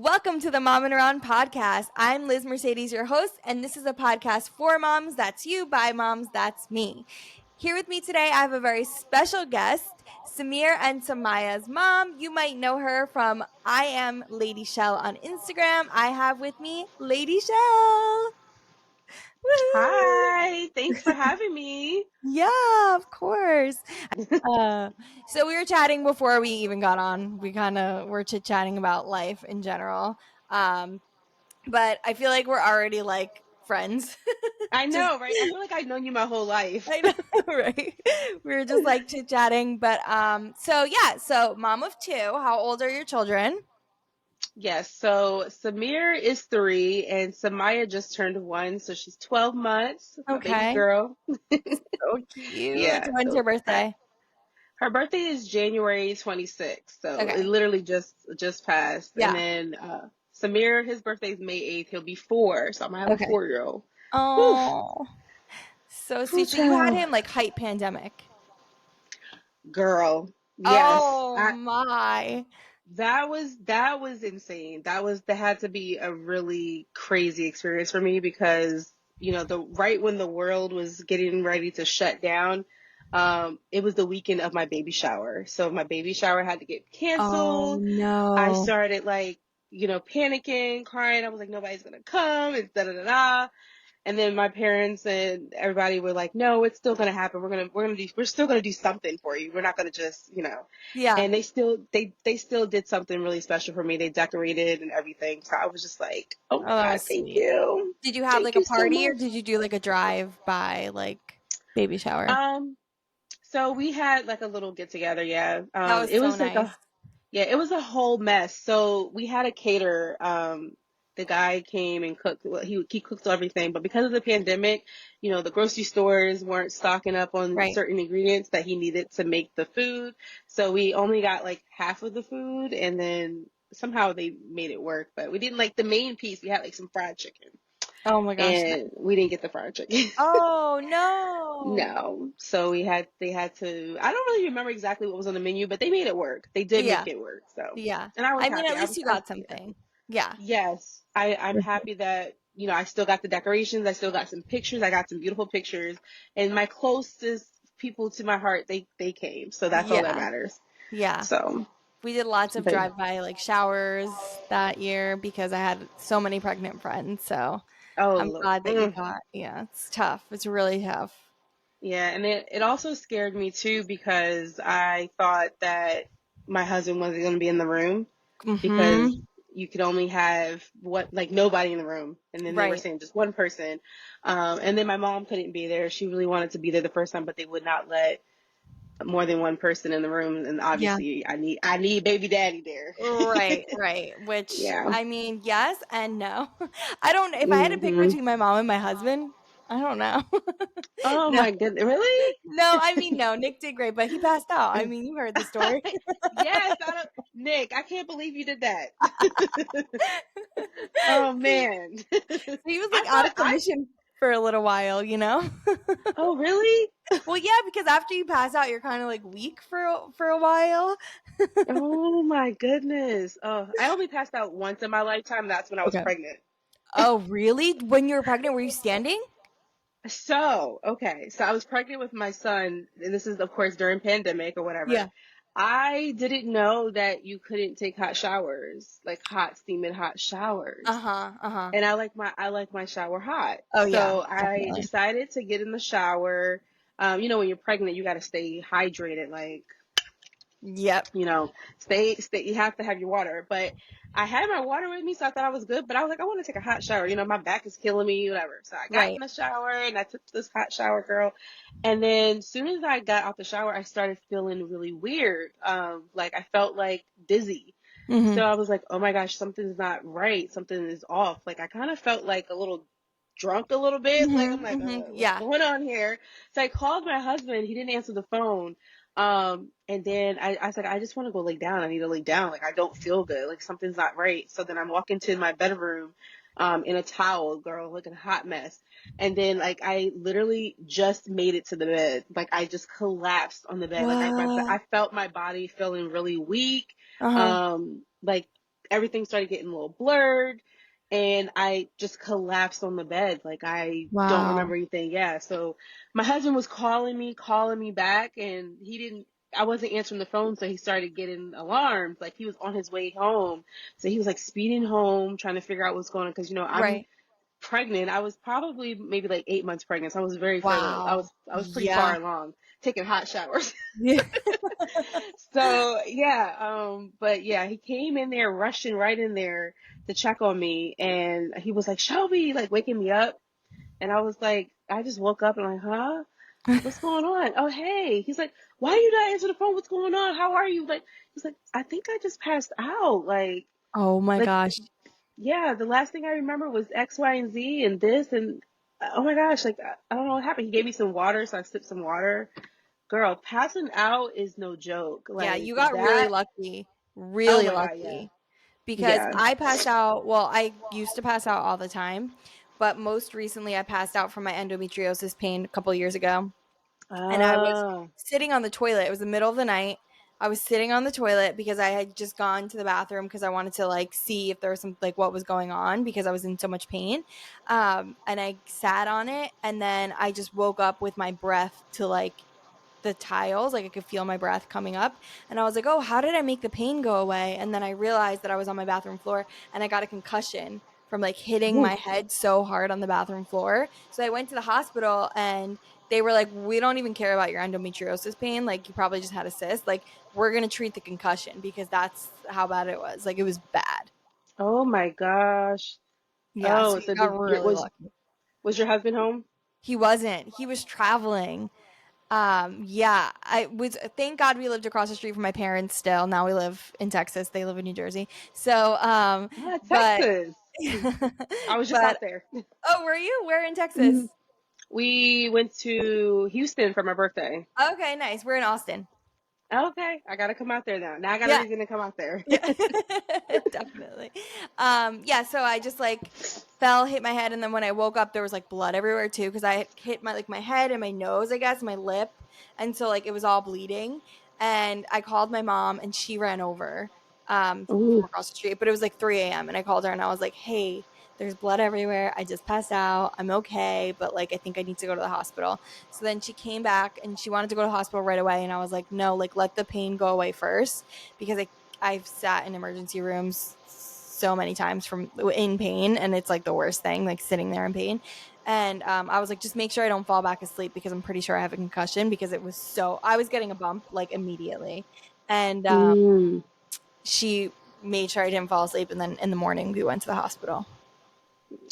Welcome to the Mommin podcast. I'm Liz Mercedes, your host, and this is a podcast for moms. That's you, by moms, that's me. Here with me today, I have a very special guest, Samir and Samaya's mom. You might know her from I am LadyShell on Instagram. I have with me LadyShell. Woohoo! Hi, thanks for having me. Yeah, of course. So we were chatting before we even got on. We kind of were chit-chatting about life in general. But I feel like we're already like friends. I Just know, right? I feel like I've known you my whole life. I know, right? We were just like chit-chatting. But so mom of two. How old are your children? Yes, so Samir is 3 and Samaya just turned 1, so she's 12 months, my baby Okay. girl. So cute. Yeah, When's your so birthday? her birthday is January 26th, so it Okay. literally just passed. And Yeah. then Samir, his birthday is May 8th. He'll be 4, so I'm gonna have a Okay. 4-year-old. Whew, Oh, so whew, sweet. So you had child. him like height pandemic. Girl, yes. Oh my. That was insane. That had to be a really crazy experience for me because, the right when the world was getting ready to shut down, it was the weekend of my baby shower. So my baby shower had to get Oh canceled. I no. started panicking, crying. I was like, nobody's gonna come, and da da da da. And then my parents and everybody were like, no, it's still gonna happen. We're still gonna do something for you. We're not gonna just. Yeah. And they still did something really special for me. They decorated and everything. So I was just like, oh my Oh, that God, was thank sweet. you. Did you have Thank like a you so party or much. did you do like a drive by like baby shower? Um, so we had like a little get together, yeah. That was It so was like nice. it was a whole mess. So we had a caterer. The guy came and cooked. Well, he cooked everything, but because of the pandemic, the grocery stores weren't stocking up on Right. certain ingredients that he needed to make the food. So we only got like half of the food, and then somehow they made it work. But we didn't like the main piece. We had like some fried chicken, Oh my gosh. and we didn't get the fried chicken. Oh no. No. So they had to, I don't really remember exactly what was on the menu, but they made it work. They did Yeah. make it work. So, Yeah. and I was I mean, happy. at least you got something. Yeah. Yes, I'm happy that, I still got the decorations. I still got some pictures. I got some beautiful pictures, and my closest people to my heart, they came. So that's all that Yeah. matters. Yeah. So, We did lots of but drive-by like showers that year because I had so many pregnant friends. So oh, I'm look. glad that you got, yeah, it's tough. It's really tough. Yeah, and it also scared me too because I thought that my husband wasn't going to be in the room because Mm-hmm. you could only have nobody in the room, and then they were Right. saying just one person, and then my mom couldn't be there. She really wanted to be there the first time, but they would not let more than one person in the room, and Yeah. obviously I need baby daddy there. Right, right. Which, Yeah. I mean, yes and no. I don't, if I had to pick Mhm. between my mom and my husband, I don't know. Oh No, my goodness, really? no, I mean, no, Nick did great, but he passed out. I mean, you heard the story. Yes, Nick, I can't believe you did that. Oh man. He was I like out thought of I commission for a little while, you know? Oh really? Well, yeah, because after you pass out, you're kind of like weak for a while. Oh my goodness. Oh, I only passed out once in my lifetime. That's when I was Okay. pregnant. Oh, really? When you were pregnant, were you standing? So, okay. So I was pregnant with my son, and this is of course during pandemic or whatever. Yeah. I didn't know that you couldn't take hot showers, like hot steaming hot Uh showers. huh. Uh huh. And I like my shower hot. Oh yeah, So I definitely. decided to get in the shower. When you're pregnant, you got to stay hydrated, like Yep. stay, you have to have your water. But I had my water with me, so I thought I was good, but I was like, I want to take a hot shower. My back is killing me, whatever. So I got in Right. the shower and I took this hot shower, girl. And then as soon as I got out the shower, I started feeling really weird. Like I felt like dizzy. Mm-hmm. So I was like, oh my gosh, something's not right. Something is off. Like I kind of felt like a little drunk a little bit. Like I'm Mm-hmm. like, Mm-hmm. what's Yeah. going on here? So I called my husband. He didn't answer the phone. And then I said, I just want to go lay down. I need to lay down. Like I don't feel good. Like something's not right. So then I'm walking to my bedroom, in a towel, girl, looking a hot mess. And then like I literally just made it to the bed. Like I just collapsed on the bed. Like What? I felt my body feeling really weak. Uh huh. Like everything started getting a little blurred, and I just collapsed on the bed. Like, I don't Wow. remember anything. Yeah. So my husband was calling me back, and I wasn't answering the phone. So he started getting alarmed. Like, he was on his way home. So he was like speeding home, trying to figure out what's going on. Cause I'm Right. pregnant. I was probably maybe like 8 months pregnant. So I was very further. Wow. I was pretty Yeah. far along, taking hot showers. Yeah. So yeah, but yeah, he came in there rushing right in there to check on me, and he was like, Shelby, like waking me up, and I was like, I just woke up and I'm like, huh? What's going on? Oh, hey. He's like, why you not answer the phone? What's going on? How are you? Like, he's like, I think I just passed out. Oh my Like, gosh. yeah, the last thing I remember was X, Y, and Z and this, and oh my gosh, like, I don't know what happened. He gave me some water, so I sipped some water. Girl, passing out is no joke. Yeah, Like you got really that. lucky. Oh Really my God, yeah. lucky. Because Yeah. I pass out, well, I used to pass out all the time, but most recently I passed out from my endometriosis pain a couple years ago. And I was Ah. sitting on the toilet. It was the middle of the night. I was sitting on the toilet because I had just gone to the bathroom because I wanted to like see if there was some like what was going on because I was in so much pain. And I sat on it and then I just woke up with my breath to like the tiles, like I could feel my breath coming up, and I was like, oh, how did I make the pain go away? And then I realized that I was on my bathroom floor and I got a concussion from like hitting Ooh. my head so hard on the bathroom floor. So I went to the hospital and they were like, we don't even care about your endometriosis pain, like you probably just had a cyst, like we're going to treat the concussion because that's how bad it was. Like it was bad. Oh my gosh. Yeah, so Oh, you so got did your really lucky. was your husband home? He wasn't, he was traveling. Yeah, I was, thank God we lived across the street from my parents still. Now we live in Texas. They live in New Jersey. So, Ah, but Texas. I was just but out there. oh, were you? Where in Texas? We went to Houston for my birthday. Okay, nice. We're in Austin. Okay, I gotta come out there now. Now I got a Yeah. reason to come out there. Yeah. Definitely. Yeah, so I just like fell, hit my head, and then when I woke up there was like blood everywhere too because I had hit my like my head and my nose, I guess, my lip. And so like it was all bleeding. And I called my mom and she ran over from Ooh. across the street, but it was like 3 a.m. and I called her and I was like, hey, there's blood everywhere. I just passed out. I'm okay, but like I think I need to go to the hospital. So then she came back and she wanted to go to the hospital right away. And I was like, no, like let the pain go away first because I've sat in emergency rooms so many times from in pain, and it's like the worst thing, like sitting there in pain. And I was like, just make sure I don't fall back asleep because I'm pretty sure I have a concussion because it was so I was getting a bump like immediately, and Mm. she made sure I didn't fall asleep, and then in the morning we went to the hospital.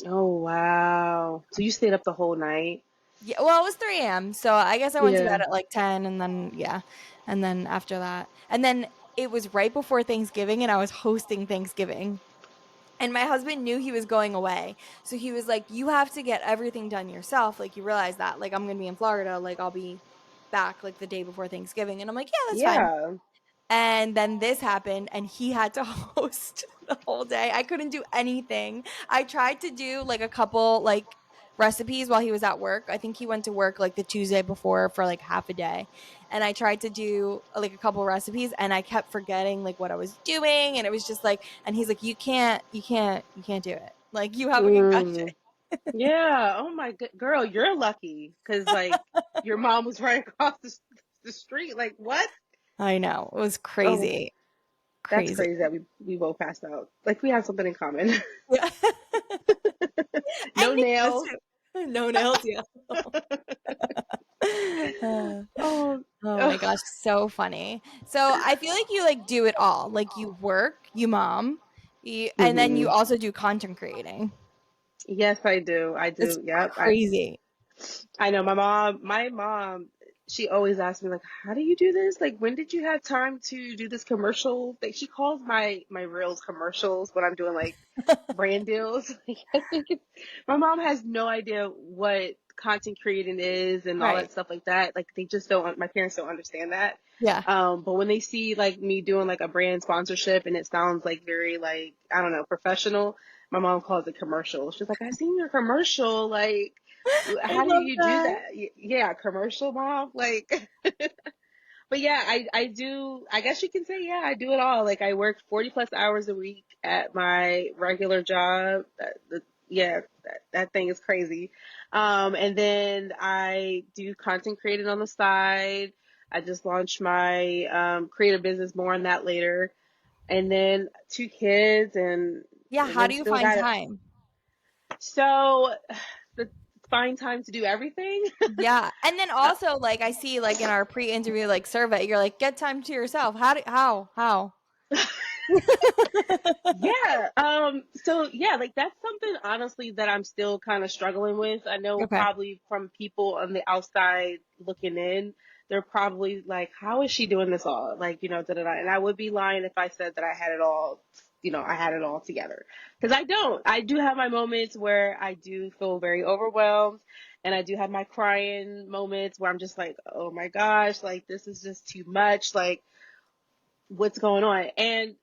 Oh wow. So you stayed up the whole night? Yeah, well, it was 3 a.m. So I guess I went to bed Yeah. at like 10 and then yeah. And then after that. And then it was right before Thanksgiving and I was hosting Thanksgiving. And my husband knew he was going away. So he was like, you have to get everything done yourself. Like, you realize that. Like, I'm going to be in Florida. Like, I'll be back like the day before Thanksgiving. And I'm like, yeah, that's fine. Yeah. And then this happened, and he had to host the whole day. I couldn't do anything. I tried to do like a couple like recipes while he was at work. I think he went to work like the Tuesday before for like half a day. And I tried to do like a couple recipes and I kept forgetting like what I was doing and it was just like and he's like you can't do it. Like you have a concussion. Mm. Yeah. Oh my good girl, you're lucky because like your mom was right across the street. Like what? I know. It was Oh, crazy. that's Crazy. crazy that we both passed out. Like we have something in common. Yeah. No And nails nails. too. No nails, yeah. Uh, Oh, oh my ugh. gosh, so funny. So I feel like you like do it all. Like you work, you mom, and then you Hmm. also do content creating. Yes, I do. I It's do. Yep. crazy. I know my mom, she always asks me like, how do you do this? Like, when did you have time to do this commercial? Like, she calls my reels commercials when I'm doing like brand deals. Like, I think my mom has no idea what content creating is and all that Right. stuff like that. Like, they just don't, my parents don't understand that. Yeah. But when they see like me doing like a brand sponsorship and it sounds like very like, I don't know, professional, my mom calls it commercial. She's like, I seen your commercial. Like, I how do love you do that. that? Yeah, commercial mom. Like, But yeah, I do, I guess you can say, yeah, I do it all. Like I work 40 plus hours a week at my regular job. Yeah, that thing is crazy. And then I do content creating on the side. I just launched my creative business, more on that later. And then two kids Yeah, and how then do you still find got it. time? So the find time to do everything. Yeah. And then also like I see like in our pre-interview like survey, you're like, get time to yourself. How? Yeah. So yeah, like that's something honestly that I'm still kind of struggling with. I know Okay. probably from people on the outside looking in, they're probably like, how is she doing this all? Like, da da da. And I would be lying if I said that I had it all, I had it all together. Because I don't. I do have my moments where I do feel very overwhelmed. And I do have my crying moments where I'm just like, oh my gosh, like this is just too much. Like, what's going on. And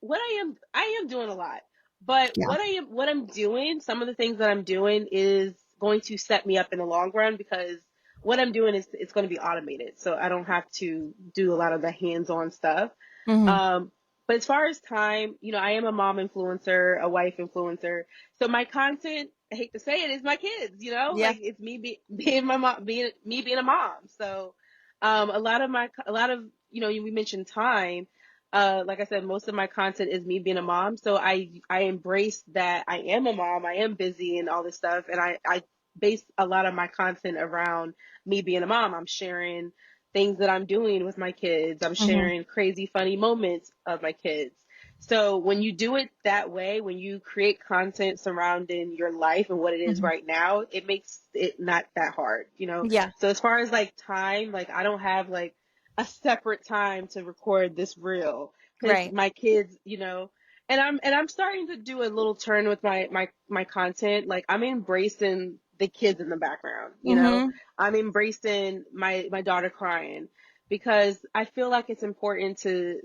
what I am doing a lot. But Yeah. what I'm doing, some of the things that I'm doing is going to set me up in the long run, because what I'm doing is it's going to be automated. So I don't have to do a lot of the hands-on stuff. Hmm. Um, but as far as time, I am a mom influencer, a wife influencer. So my content, I hate to say it, is my kids, Yeah. like it's being my mom, being a mom. So, a lot of, we mentioned time. Like I said, most of my content is me being a mom. So I embrace that I am a mom. I am busy and all this stuff. And I base a lot of my content around me being a mom. I'm sharing things that I'm doing with my kids. I'm Hmm. sharing crazy, funny moments of my kids. So when you do it that way, when you create content surrounding your life and what it is Hmm. right now, it makes it not that hard. Yeah. So as far as like time, like I don't have like a separate time to record this reel, because Right. my kids, and I'm starting to do a little turn with my content. Like I'm embracing the kids in the background. Hmm. I'm embracing my daughter crying, because I feel like it's important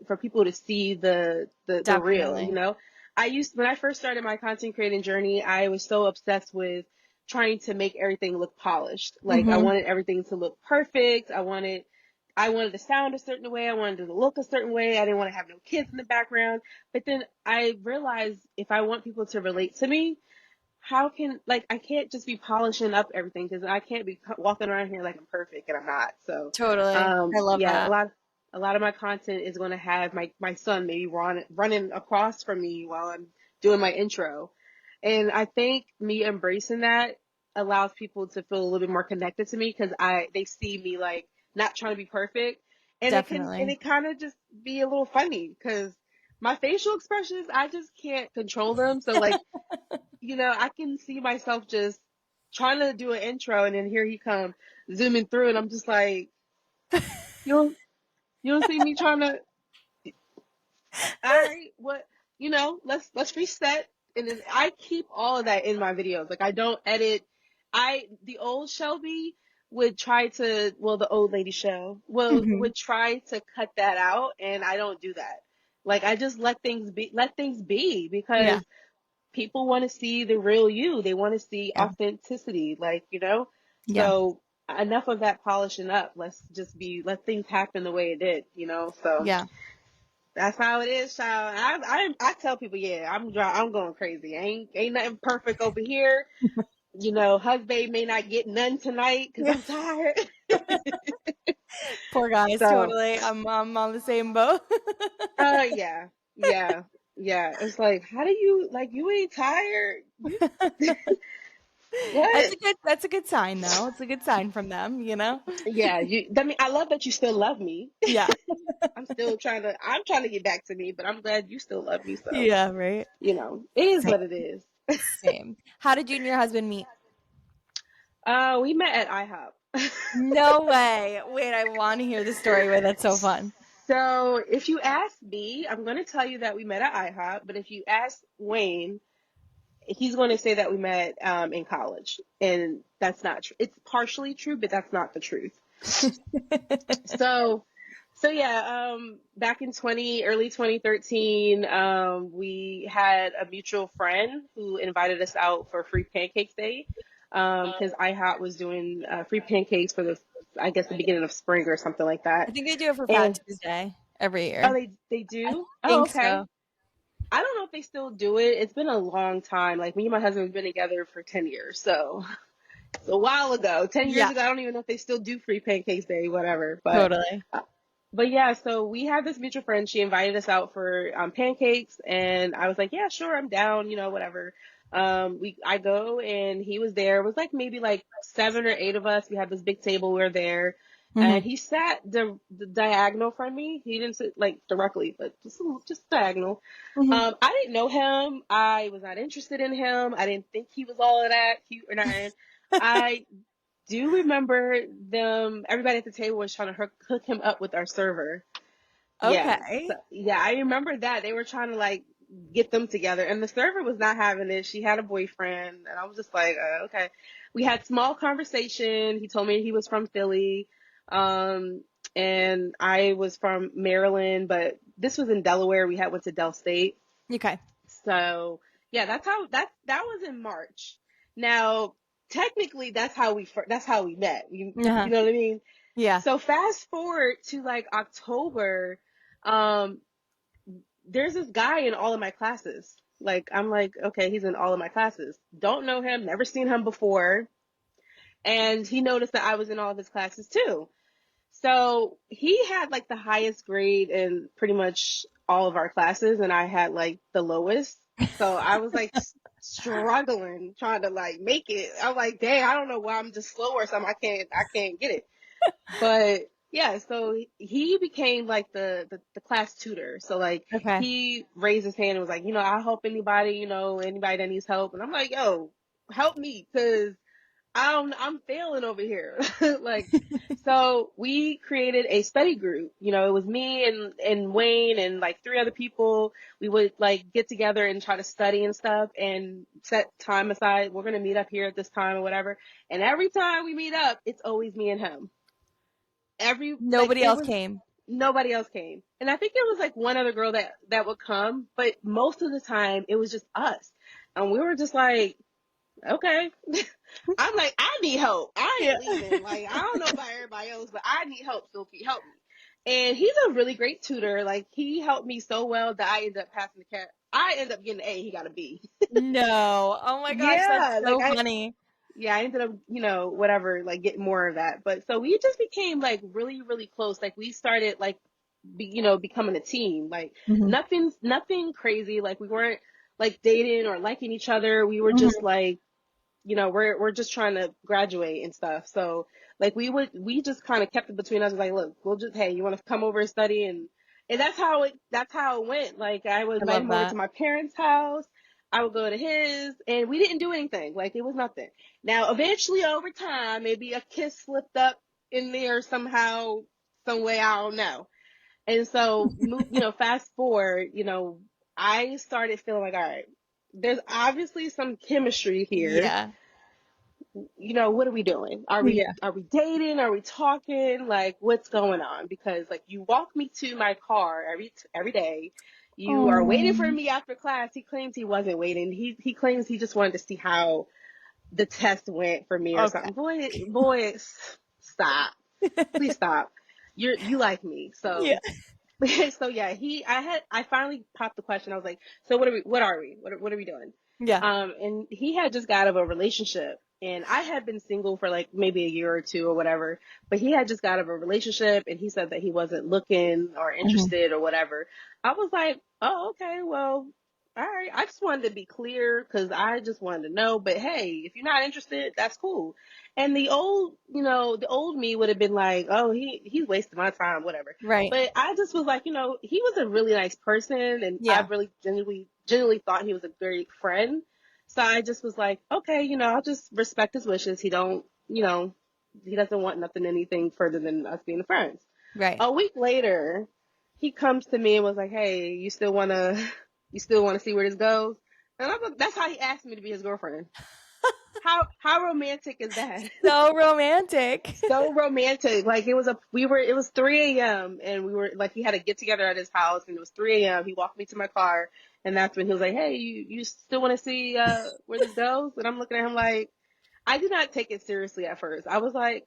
for people to see the real, Definitely. when I first started my content creating journey, I was so obsessed with trying to make everything look polished. Like I Hmm. wanted everything to look perfect. I wanted to sound a certain way. I wanted it to look a certain way. I didn't want to have no kids in the background. But then I realized, if I want people to relate to me, I can't just be polishing up everything, because I can't be walking around here like I'm perfect, and I'm not. So, Totally. I love yeah, that. a lot of my content is going to have my son maybe running across from me while I'm doing my intro. And I think me embracing that allows people to feel a little bit more connected to me, because they see me like not trying to be perfect. And Definitely. it kind of just be a little funny, because my facial expressions, I just can't control them. So like, I can see myself just trying to do an intro, and then here he come zooming through, and I'm just like, you don't, you don't see me trying to, all right, what, let's reset. And then I keep all of that in my videos. Like I don't edit. The old Shelby would try to, well, the old lady Shell Hmm. would try to cut that out, and I don't do that. Like I just let things be, Yeah. because people want to see the real you. They want to see Yeah. authenticity, Yeah. so enough of that polishing up. Let things happen the way it did. So Yeah. that's how it is, child. I tell people, yeah, I'm going crazy. Ain't nothing perfect over here. Husband may not get none tonight because Yeah. I'm tired. Poor guys. So, Totally. I'm on the same boat. yeah, yeah, yeah. It's like, how do you, like, you ain't tired? What? That's a good sign though. It's a good sign from them. Yeah, I love that you still love me. Yeah. I'm trying to get back to me, but I'm glad you still love me. So, Yeah, right. it is Same. what it is. Same. How did you and your husband meet? We met at IHOP. No way. Wait, I want to hear the story. Wait, that's so fun. So if you ask me, I'm going to tell you that we met at IHOP, but if you ask Wayne, he's going to say that we met in college, and that's not true. It's partially true, but that's not the truth. So, so yeah, back in early 2013, we had a mutual friend who invited us out for free pancakes day, because IHOP was doing free pancakes I guess the beginning of spring or something like I that. think they do it for Fat And Tuesday every oh, year. they I do? Oh, think okay. so. I don't know if they still do it. It's been a long time. Like me and my husband have been together for 10 years. So it's a while ago, 10 years Yeah, ago. I don't even know if they still do free pancakes day, whatever. totally. But yeah, so we had this mutual friend. She invited us out for pancakes, and I was like, yeah, sure, I'm down, whatever. I go and he was there. It was like maybe like 7 or 8 of us. We had this big table. We were there, Hmm. and he sat the diagonal from me. He didn't sit like directly, but just diagonal. Hmm. I didn't know him. I was not interested in him. I didn't think he was all of that cute or nothing. I do remember everybody at the table was trying to hook him up with our server. Yeah. So, Okay. yeah, I remember that. They were trying to like get them together and the server was not having it. She had a boyfriend and I was just like, okay. We had small conversation. He told me he was from Philly. Um, and I was from Maryland, but this was in Delaware. We had went to Del State. Okay. So yeah, that was in March. Now, technically, that's how we met. Uh-huh. You know what I mean? Yeah. So fast forward to like October, um, there's this guy in all of my classes. Like I'm like, okay, he's in all of my classes. Don't know him, never seen him before, and he noticed that I was in all of his classes too. So he had like the highest grade in pretty much all of our classes, and I had like the lowest. So I was like struggling trying to like make it. I'm like, dang, I don't know why I'm just slow or something. I can't get it. But yeah, so he became like the class tutor. So like Okay. he raised his hand and was like, I'll help anybody, anybody that needs help. And I'm like, yo, help me, cause I'm failing over here. Like, so we created a study group. It was me and Wayne and like 3 other people. We would like get together and try to study and stuff and set time aside. We're going to meet up here at this time or whatever. And every time we meet up, it's always me and him. Nobody It else was came. nobody else came. And I think there was like one other girl that would come, but most of the time it was just us. And we were just like, okay. I'm like, I need help. I Yeah. ain't leaving. Like, I don't know about everybody else, but I need help, Sophie. Help me. And he's a really great tutor. Like, he helped me so well that I ended up passing the cat. I ended up getting an A. He got a B. No. Oh my gosh, that's Yeah. so funny. I ended up, whatever, like getting more of that. But so we just became like really, really close. Like, we started like, becoming a team. Like, Hmm. nothing crazy. Like, we weren't like dating or liking each other. We were just Hmm. like, we're just trying to graduate and stuff. So like we just kind of kept it between us. Like, look, we'll just, hey, you want to come over and study? And that's how it went. Like I would I invite love him over that. to my parents' house. I would go to his and we didn't do anything. Like it was nothing. Now, eventually over time, maybe a kiss slipped up in there somehow, some way. I don't know. And so, fast forward, I started feeling like, all right, there's obviously some chemistry here. Yeah. What are we doing? Are we Yeah. are we dating? Are we talking? Like, what's going on? Because like you walk me to my car every day. You are waiting for Oh. me after class. He claims he wasn't waiting. He claims he just wanted to see how the test went for me or Okay. something. Boy, stop. Please stop. You like me. Yeah. So yeah, I finally popped the question. I was like, so what are we doing? Yeah. And he had just got out of a relationship and I had been single for like maybe a year or two or whatever, but he had just got out of a relationship and he said that he wasn't looking or Hmm. interested or whatever. I was like, oh, okay, well, all right. I just wanted to be clear because I just wanted to know, but hey, if you're not interested, that's cool. And the old me would have been like, oh, he's wasting my time, whatever. Right. But I just was like, he was a really nice person, and I Yeah. really genuinely thought he was a great friend. So I just was like, okay, I'll just respect his wishes. He doesn't want nothing, anything further than us being friends. Right. A week later, he comes to me and was like, hey, you still wanna see where this goes? And I'm like, that's how he asked me to be his girlfriend. How romantic is that? So romantic. So romantic. Like it was 3 a.m. and we were like, he had a get together at his house and it was 3 a.m. He walked me to my car and that's when he was like, hey, you still want to see, where this goes? And I'm looking at him like, I did not take it seriously at first. I was like,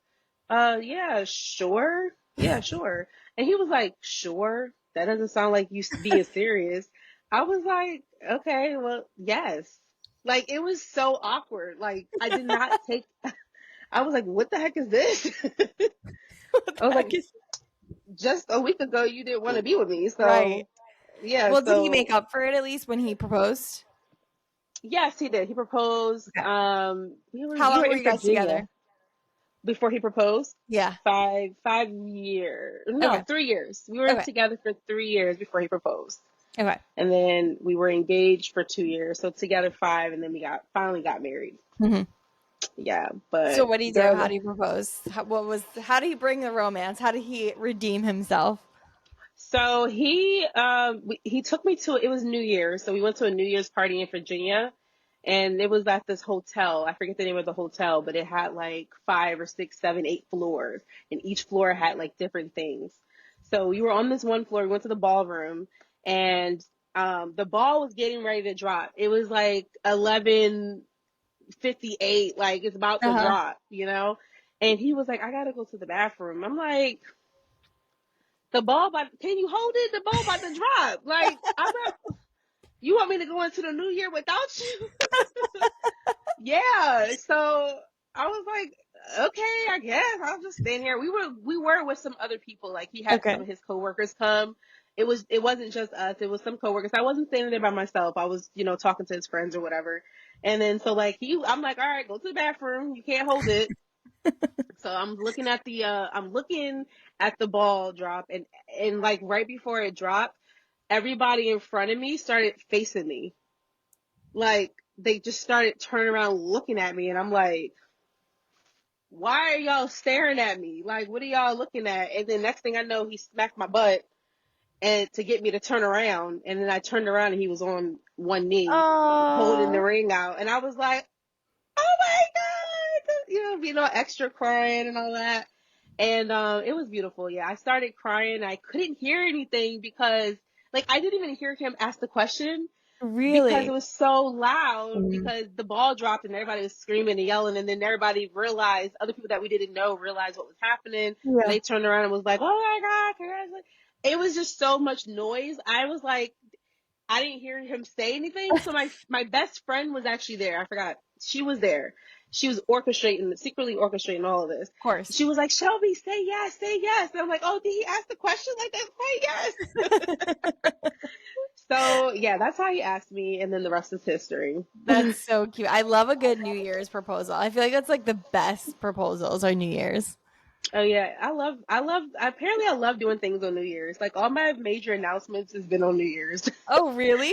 Yeah, sure. Yeah, sure. And he was like, sure. That doesn't sound like you being serious. I was like, okay, well, yes. Like, it was so awkward. Like, I did not take, I was like, what the heck is this? What I the was like, heck is just a week ago, you didn't want to be with me. right? So, yeah, Well, did he make so, up for it at least when he proposed? yes, he did. He proposed. Okay. How We long were were in you guys together? Virginia before he proposed. Yeah. 5 years. No, Okay. 3 years. We were Okay. together for 3 years before he proposed. Okay. And then we were engaged for 2 years. So together 5, and then we finally got married. Hmm. Yeah, So but what did he do? How girl, did he propose? How did he bring the romance? How did he redeem himself? so he took me to, it was New Year's. So we went to a New Year's party in Virginia, and it was at this hotel. I forget the name of the hotel, but it had like 5 or 6, 7, 8 floors, and each floor had like different things. So we were on this one floor. We went to the ballroom, and the ball was getting ready to drop. It was like 11:58, like it's about to Uh-huh. drop, And he was like, I gotta go to the bathroom. I'm like, the ball about, can you hold it? The ball about to drop. Like, you want me to go into the new year without you? Yeah. So I was like, okay, I guess I'll just stand here. We were with some other people. Like, he had some Okay. of his coworkers come. It wasn't just us. It was some coworkers. I wasn't standing there by myself. I was, talking to his friends or whatever. And then so like I'm like, all right, go to the bathroom. You can't hold it. So I'm looking at the ball drop, and like right before it dropped, everybody in front of me started facing me. Like, they just started turning around looking at me, and I'm like, why are y'all staring at me? Like, what are y'all looking at? And then next thing I know, he smacked my butt and to get me to turn around, and then I turned around and he was on one knee holding the Oh, ring out, and I was like, oh my god, being all extra crying and all that. And it was beautiful. Yeah, I started crying. I couldn't hear anything because, like, I didn't even hear him ask the question because it really? was so loud, Mm. because the ball dropped and everybody was screaming and yelling, and then everybody realized, other people that we didn't know realized what was happening, and Yeah. they turned around and was like, oh my god, congratulations. It was just so much noise. I was like, I didn't hear him say anything. So my best friend was actually there. I forgot. She was there. She was secretly orchestrating all of this. Of course. She was like, Shelby, say yes, say yes. And I'm like, oh, did he ask the question like that? Say yes. So yeah, that's how he asked me, and then the rest is history. That's so cute. I love a good New Year's proposal. I feel like that's like the best proposals are New Year's. Oh yeah, apparently I love doing things on New Year's. Like, all my major announcements has been on New Year's. Oh, really?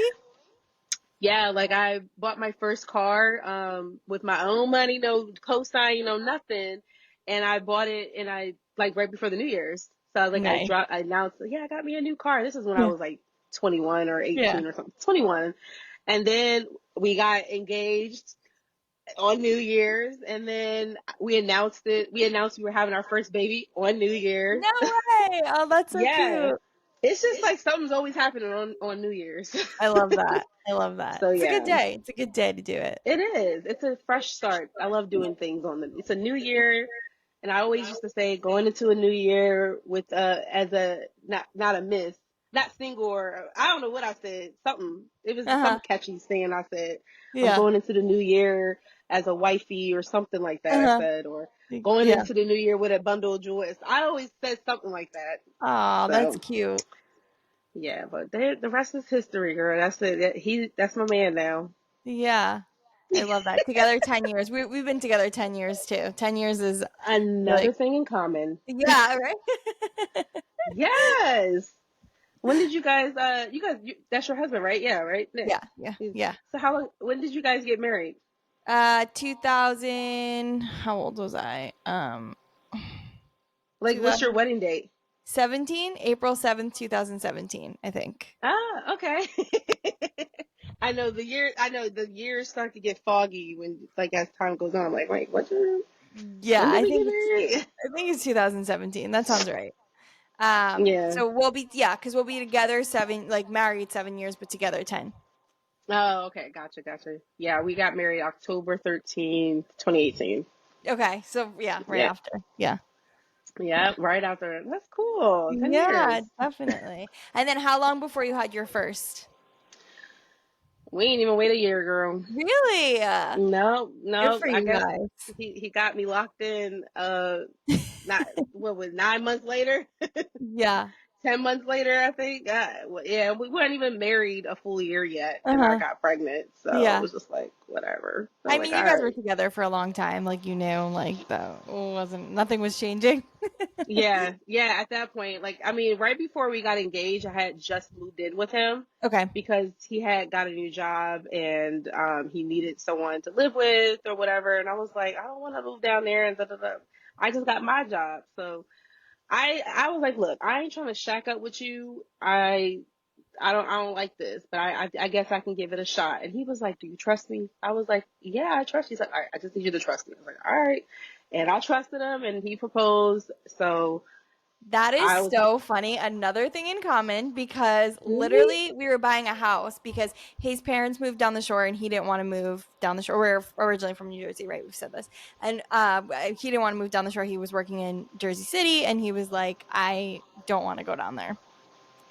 Yeah, like, I bought my first car with my own money, no cosign, nothing. And I bought it, and I, like, right before the New Year's. So I was like, Nice. I announced, yeah, I got me a new car. This is when I Yeah. was like 21 or Yeah. 18 or something. 21. And then we got engaged on New Year's, and then we announced it. We announced we were having our first baby on New Year's. No way. Oh, that's so Yeah. cute. It's just like something's always happening on New Year's. I love that. I love that. So It's a good yeah. day. It's a good day to do it. It is. It's a fresh start. I love doing things it's a new year, and I always used to say, going into a new year with as a, not a miss, not single, or I don't know what I said. Something. It was Uh-huh. some catchy saying I said. I'm Yeah. going into the new year as a wifey, or something like that. I Uh-huh. said, or going Yeah. into the new year with a bundle of joys. I always said something like that. Oh, that's So cute. yeah, but the rest is history, girl. That's it. That's my man now. Yeah. I love that. Together 10 years. We've been together 10 years too. 10 years is Another like, thing in common. yeah, right? Yes. When did that's your husband, right? Yeah, right? Yeah. Yeah, yeah, yeah. So when did you guys get married? 2000, how old was I? Like, what's your wedding date? 2017, April 7th, 2017, I think. Ah, okay. I know the years start to get foggy when, like, as time goes on. I'm like, wait, Yeah, when did we get married? I think it's 2017. That sounds right. Yeah. So because we'll be together married 7 years, but together 10. Oh, okay. Gotcha, gotcha. Yeah, we got married October 13th, 2018. Okay, so yeah, right Yeah. after. Yeah. Yeah, right after. That's cool. 10 Yeah, years. definitely. And then how long before you had your first? We ain't even wait a year, girl. Really? No, Good no. for I you guess guys. he got me locked in. Not what was 9 months later. Yeah. 10 months later, I think. Yeah, we weren't even married a full year yet, and I Uh-huh. got pregnant. So it Yeah. was just like whatever. I was I like, mean, you all guys were right. together for a long time. Like, you knew, like, nothing was changing. Yeah, yeah. At that point, like, I mean, right before we got engaged, I had just moved in with him Okay. because he had got a new job and he needed someone to live with or whatever. And I was like, I don't want to move down there and da da da. I just got my job, so I was like, look, I ain't trying to shack up with you. I don't like this, but I guess I can give it a shot. And he was like, do you trust me? I was like, yeah, I trust you. He's like, all right, I just need you to trust me. I was like, all right. And I trusted him and he proposed. So That is I was like, so funny. Another thing in common because really? literally we were buying a house because his parents moved down the shore and he didn't want to move down the shore. We're originally from New Jersey, right? We've said this. And he didn't want to move down the shore. He was working in Jersey City and he was like, I don't want to go down there.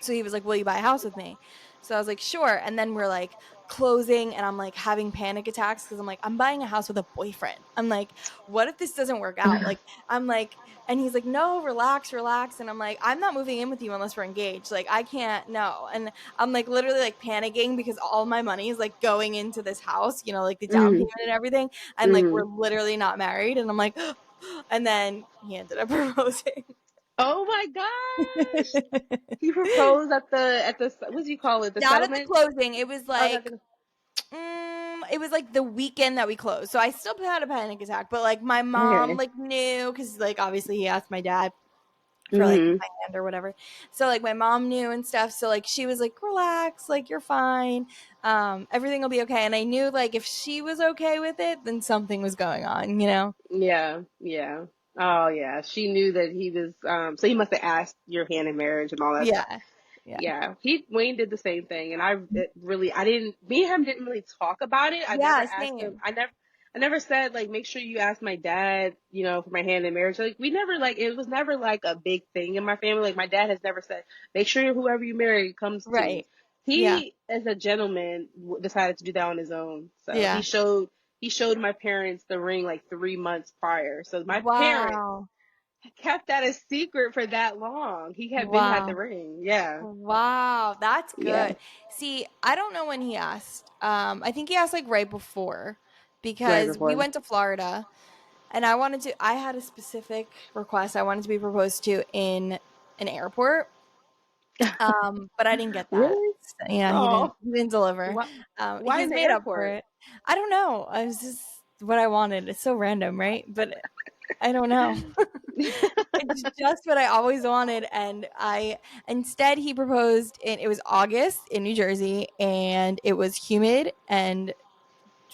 So he was like, will you buy a house with me? So I was like, sure. And then we're like closing and I'm like having panic attacks because I'm like, I'm buying a house with a boyfriend. I'm like, what if this doesn't work out? Like, I'm like, and he's like, no, relax, relax. And I'm like, I'm not moving in with you unless we're engaged. Like, I can't, no. And I'm like literally like panicking because all my money is like going into this house, you know, like the down Mm, payment and everything. And like, mm. we're literally not married. And I'm like, and then he ended up proposing. Oh my gosh. He proposed at the what do you call it? The Not at the settlement? closing. It was Oh, that's like it was like the weekend that we closed. So I still had a panic attack, but like my mom okay. like knew because like obviously he asked my dad for like Hmm. my hand or whatever. So like my mom knew and stuff. So like she was like, relax, like you're fine. Everything will be okay. And I knew like if she was okay with it, then something was going on, you know? Yeah, yeah. Oh yeah. She knew that he was so he must have asked your hand in marriage and all that stuff. Yeah. Yeah. Yeah, Wayne did the same thing, and I didn't, me and him didn't really talk about it. I never Yeah, asked him. same. I never said like make sure you ask my dad, for my hand in marriage. Like we never like it was never like a big thing in my family. Like my dad has never said make sure whoever you marry comes to me. Right. Yeah. He, as a gentleman, decided to do that on his own. So he Yeah. showed my parents the ring like 3 months prior. So my parents Wow. kept that a secret for that long. He had been had the Wow. ring. Yeah, Wow, that's yeah. good. See, I don't know when he asked. I think he asked like right before Right because we before. went to Florida and I had a specific request. I wanted to be proposed to in an airport. But I didn't get that. Really? So, yeah, Oh, he didn't deliver. why? Why in He's the made up for airport? it. I don't know. I was just what I wanted. It's so random, right? But I don't know. It's just what I always wanted, and I instead he proposed in it was August in New Jersey, and it was humid and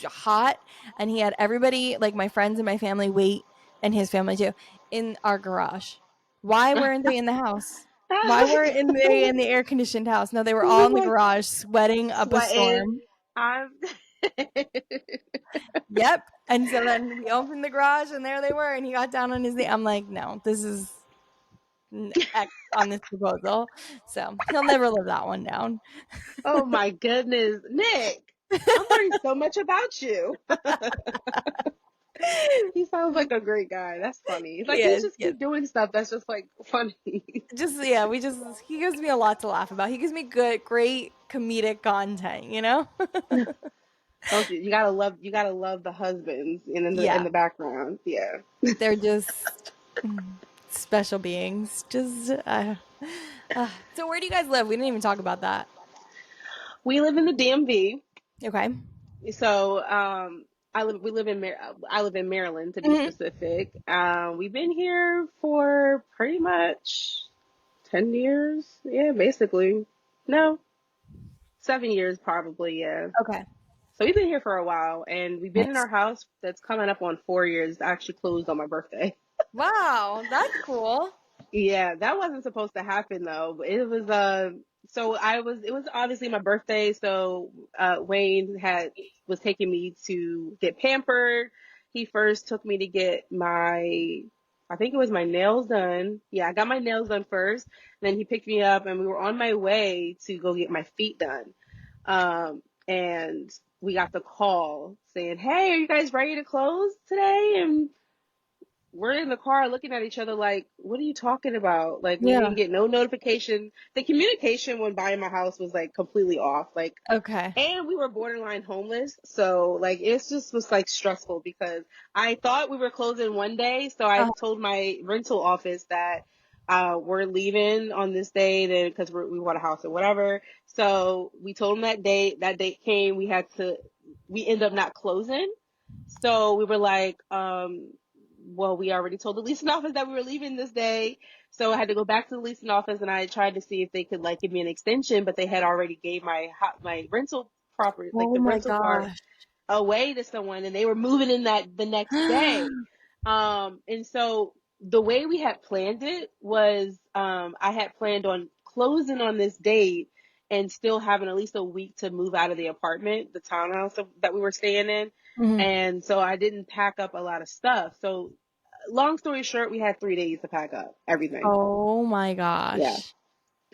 hot, and he had everybody like my friends and my family wait, and his family too, in our garage. Why weren't they in the house? Why weren't they in the air conditioned house? No, they were all We're in the like garage sweating up a sweating. storm. I'm. Yep. And so then we opened the garage, and there they were, and he got down on his knee. I'm like, no, this is X on this proposal. So he'll never live that one down. Oh my goodness, Nick! I'm learning so much about you. He sounds like a great guy. That's funny. It's like he's Yes, just yes. keep doing stuff that's just like funny. Just yeah, we just he gives me a lot to laugh about. He gives me great comedic content, you know? Don't you? You gotta love the husbands in Yeah. the background. Yeah. They're just special beings. Just so where do you guys live? We didn't even talk about that. We live in the DMV. Okay. So, I live in Maryland to be Mhm. specific. We've been here for pretty much 10 years. Yeah, basically. No, 7 years probably. Yeah. Okay. So we've been here for a while, and we've been in Nice. our house that's coming up on 4 years. It actually closed on my birthday. Wow, that's cool. Yeah, that wasn't supposed to happen though. But it was so it was obviously my birthday, so Wayne had was taking me to get pampered. He first took me to get my I think it was my nails done. Yeah, I got my nails done first. Then he picked me up and we were on my way to go get my feet done. And we got the call saying, "Hey, are you guys ready to close today?" And we're in the car looking at each other like, "What are you talking about?" Like, we Yeah. didn't get no notification. The communication when buying my house was like completely off. Like, Okay. and we were borderline homeless, so like it just was like stressful because I thought we were closing one day, so I Uh, told my rental office that we're leaving on this day then because we want a house or whatever. So we told them that date. That date came. We ended up not closing. So we were like, well, we already told the leasing office that we were leaving this day. So I had to go back to the leasing office and I tried to see if they could like give me an extension, but they had already gave my rental property, like oh the my rental part gosh. away to someone and they were moving in that the next day. And so the way we had planned it was, I had planned on closing on this date and still having at least a week to move out of the apartment, the townhouse that we were staying in. Mhm. And so I didn't pack up a lot of stuff. So long story short, we had 3 days to pack up everything. Oh my Yeah. gosh.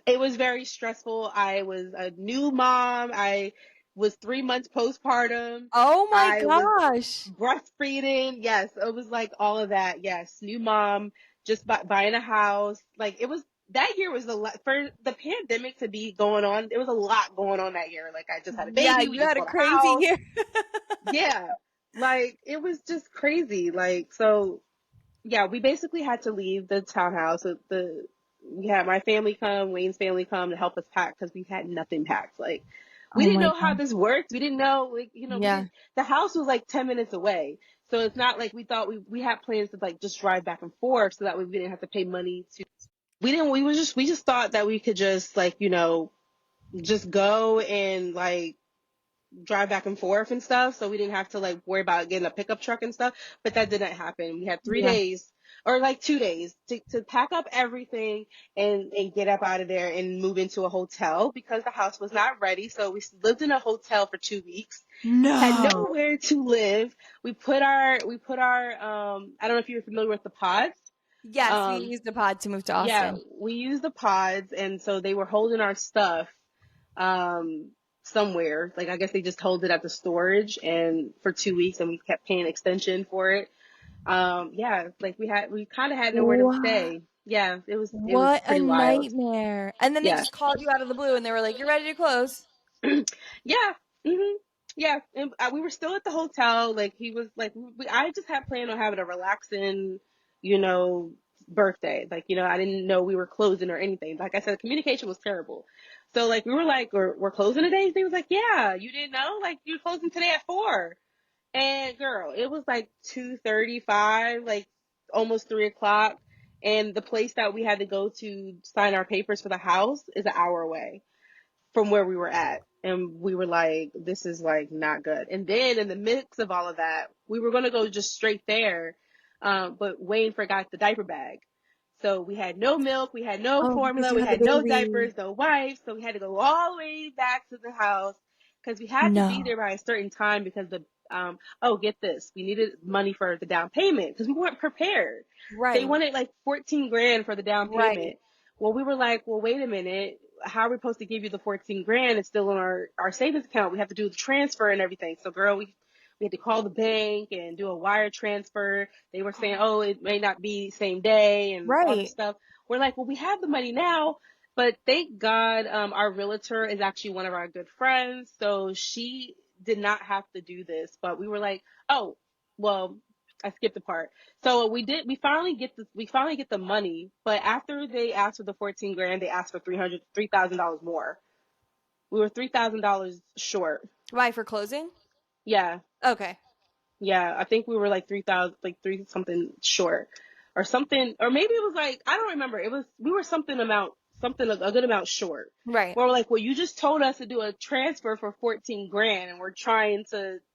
It was very stressful. I was a new mom. I was 3 months postpartum. Oh my I was gosh. breastfeeding. Yes, it was like all of that. Yes, new mom, just buying a house. Like it was that year was a lot for the pandemic to be going on. There was a lot going on that year. Like I just had a Yeah, baby. We you just had a bought a crazy house. year. Yeah, like it was just crazy. Like so, yeah, we basically had to leave the townhouse. We had my family come, Wayne's family come to help us pack because we had nothing packed. Like we Oh didn't my know how god. this worked. We didn't know, like we Yeah. didn't. The house was like 10 minutes away, so it's not like we thought we had plans to like just drive back and forth so that way we didn't have to pay money to. We didn't. We just thought that we could just like just go and like drive back and forth and stuff, so we didn't have to like worry about getting a pickup truck and stuff. But that didn't happen. We had three Yeah. days or like 2 days to pack up everything and get up out of there and move into a hotel because the house was not ready. So we lived in a hotel for 2 weeks, had No. nowhere to live. We put our I don't know if you're familiar with the pods. Yes, we um used the pod to move to yeah, Austin. we used the pods, and so they were holding our stuff um somewhere. Like I guess they just hold it at the storage and for 2 weeks and we kept paying extension for it. Yeah, like we kind of had nowhere to What? stay. Yeah, it was What a pretty wild. nightmare. And then they Yeah. just called you out of the blue and they were like, "You're ready to close." Yeah. Yeah, and we were still at the hotel. Like he was like, I just had planned on having a relaxing, you know, birthday. Like I didn't know we were closing or anything. Like I said, communication was terrible. So like we were like, we're closing today. He was like, yeah, you didn't know? Like you're closing today at 4. And girl, it was like 2:35, like almost 3 o'clock. And the place that we had to go to sign our papers for the house is an hour away from where we were at. And we were like, this is like not good. And then in the mix of all of that, we were going to go just straight there. But Wayne forgot the diaper bag. So we had no milk, we had no Oh, because formula, you we had the had no baby. diapers, no wipes. So we had to go all the way back to the house because we had to be No. there by a certain time because oh, get this, we needed money for the down payment because we weren't prepared. They Right. wanted like 14 grand for the down Right. payment. Well, we were like, well, wait a minute. How are we supposed to give you the 14 grand? It's still in our savings account. We have to do the transfer and everything. So girl, we had to call the bank and do a wire transfer. They were saying, oh, it may not be same day and all this Right. stuff. We're like, well, we have the money now, but thank God, our realtor is actually one of our good friends. So she did not have to do this, but we were like, oh, well, I skipped the part. So we finally get the money, but after they asked for the 14 grand, they asked for $3,000 more. We were $3,000 short. Why, for closing? Yeah. Okay. Yeah, I think we were like 3,000, like three something short, or something, or maybe it was like I don't remember. It was we were something a good amount short. Right. Where we're like, well, you just told us to do a transfer for 14 grand, and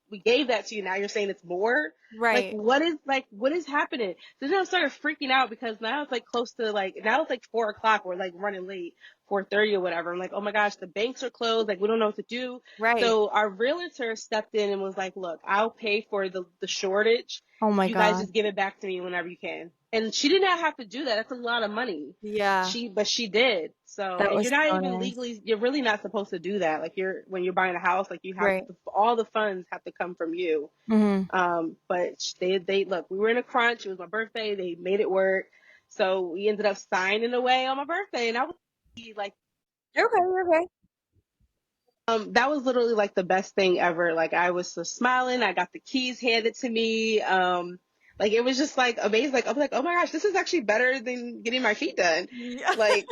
we gave that to you. Now you're saying it's more. Right. What is happening? So then I started freaking out because now it's like close to like now it's like 4 o'clock. We're like running late, 4:30 or whatever. I'm like, oh my gosh, the banks are closed. Like we don't know what to do. Right. So our realtor stepped in and was like, look, I'll pay for the shortage. Oh my You guys god. just give it back to me whenever you can. And she did not have to do that. That's a lot of money. Yeah. But she did. So, That and was you're not so even nice. legally, you're really not supposed to do that. Like when you're buying a house, like you have Right. to, all the funds have to come from you. Mhm. But they look, we were in a crunch. It was my birthday. They made it work. So we ended up signing away on my birthday, and I was like, Okay, okay. that was literally like the best thing ever. Like I was so smiling. I got the keys handed to me. Like it was just like amazing. Like I was like, oh my gosh, this is actually better than getting my feet done. Yeah. Like,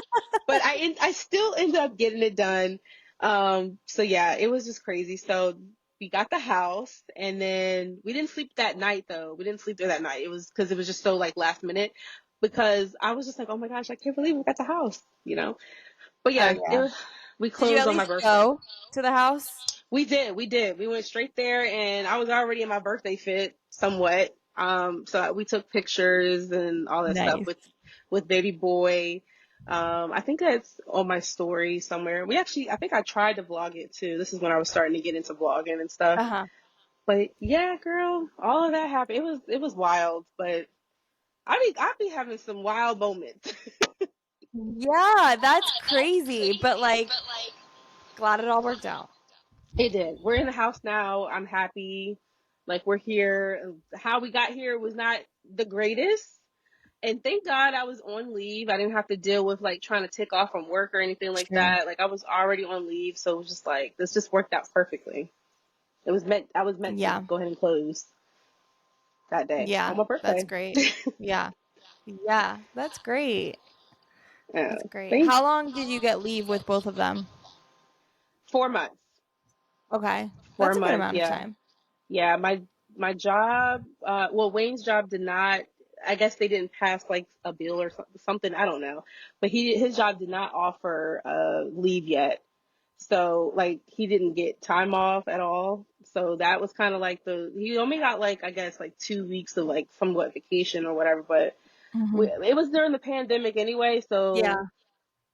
but I still ended up getting it done. So yeah, it was just crazy. So we got the house, and then we didn't sleep that night though. We didn't sleep there that night. It was because it was just so like last minute. Because I was just like, oh my gosh, I can't believe we got the house, you know. But Oh yeah, yeah. we Did you closed at on my least birthday. go to the house? We did. We went straight there, and I was already in my birthday fit somewhat. So we took pictures and all that stuff Nice. with baby boy. I think that's on my story somewhere. I think I tried to vlog it too. This is when I was starting to get into vlogging and stuff. Uh-huh. But yeah, girl, all of that happened. It was wild, but I be having some wild moments. Yeah, that's crazy, but like glad it all worked out. It did. We're in the house now. I'm happy. Like we're here. How we got here was not the greatest. And thank God I was on leave. I didn't have to deal with like trying to take off from work or anything like True. that. Like I was already on leave, so it was just like this just worked out perfectly. I was meant to Yeah. go ahead and close that day on Yeah, my that's birthday. great. Yeah. Yeah, that's great. Yeah. That's great. Thank How long did you get leave with both of them? 4 months. Okay. Four That's a good months, amount of yeah. time. Yeah, my job, well, Wayne's job did not. I guess they didn't pass like a bill or something. I don't know, but his job did not offer leave yet. So like he didn't get time off at all. So that was kind of like he only got like I guess like 2 weeks of like somewhat vacation or whatever. But Mhm. it was during the pandemic anyway, so Yeah,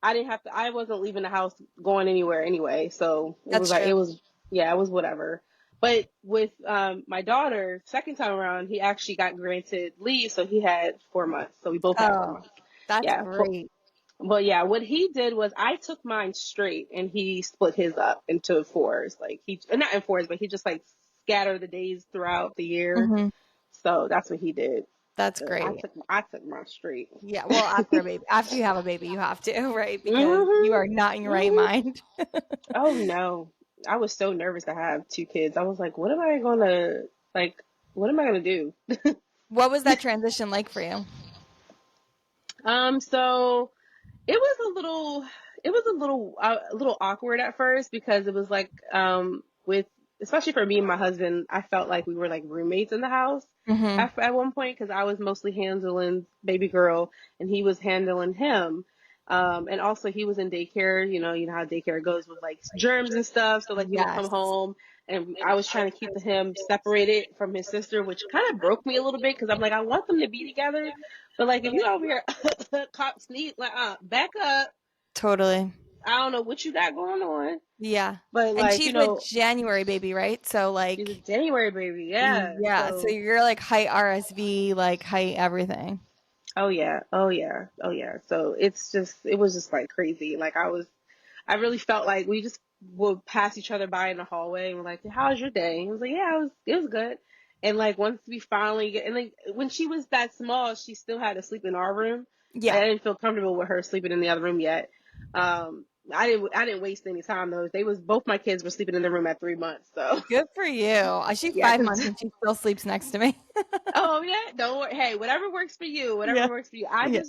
I wasn't leaving the house going anywhere anyway. So it was that's like, true. yeah, it was whatever. But with my daughter, second time around, he actually got granted leave. So he had 4 months. So we both had four Oh, months. that's Yeah. great. But yeah, what he did was I took mine straight and he split his up into fours. Like not in fours, but he just like scattered the days throughout the year. Mhm. So that's what he did. That's So I great. took mine straight. Yeah, well, after a baby, after you have a baby, you have to, right? Because you hmm are not in your right hmm mind. Oh no. I was so nervous to have two kids. I was like, like what am I gonna do? What was that transition like for you? So it was a little awkward at first because it was like with especially for me and my husband, I felt like we were like roommates in the house Mhm. at one point because I was mostly handling baby girl and he was handling him. And also he was in daycare, you know how daycare goes with like germs and stuff. So like he would come Yes, home and I was trying to keep him separated from his sister, which kind of broke me a little bit because I'm like, I want them to be together. But like if you over here cop sneeze like back up. totally. I don't know what you got going on. Yeah. But And like, she's a January baby, right? So she's a like January baby, yeah. yeah, so So you're like height RSV, like height everything. oh yeah, oh yeah, oh yeah. So it was just like crazy. Like I really felt like we just would pass each other by in the hallway and we're like, "How was your day?" I was like, "Yeah, it was good." And like once we finally get, and like when she was that small, she still had to sleep in our room. Yeah. I didn't feel comfortable with her sleeping in the other room yet. I didn't waste any time though. Both my kids were sleeping in the room at 3 months. So Good for you. She's yeah, 5 months and she still sleeps next to me. oh yeah, don't worry. Hey, whatever works for you, whatever Yeah. works for you. Yeah.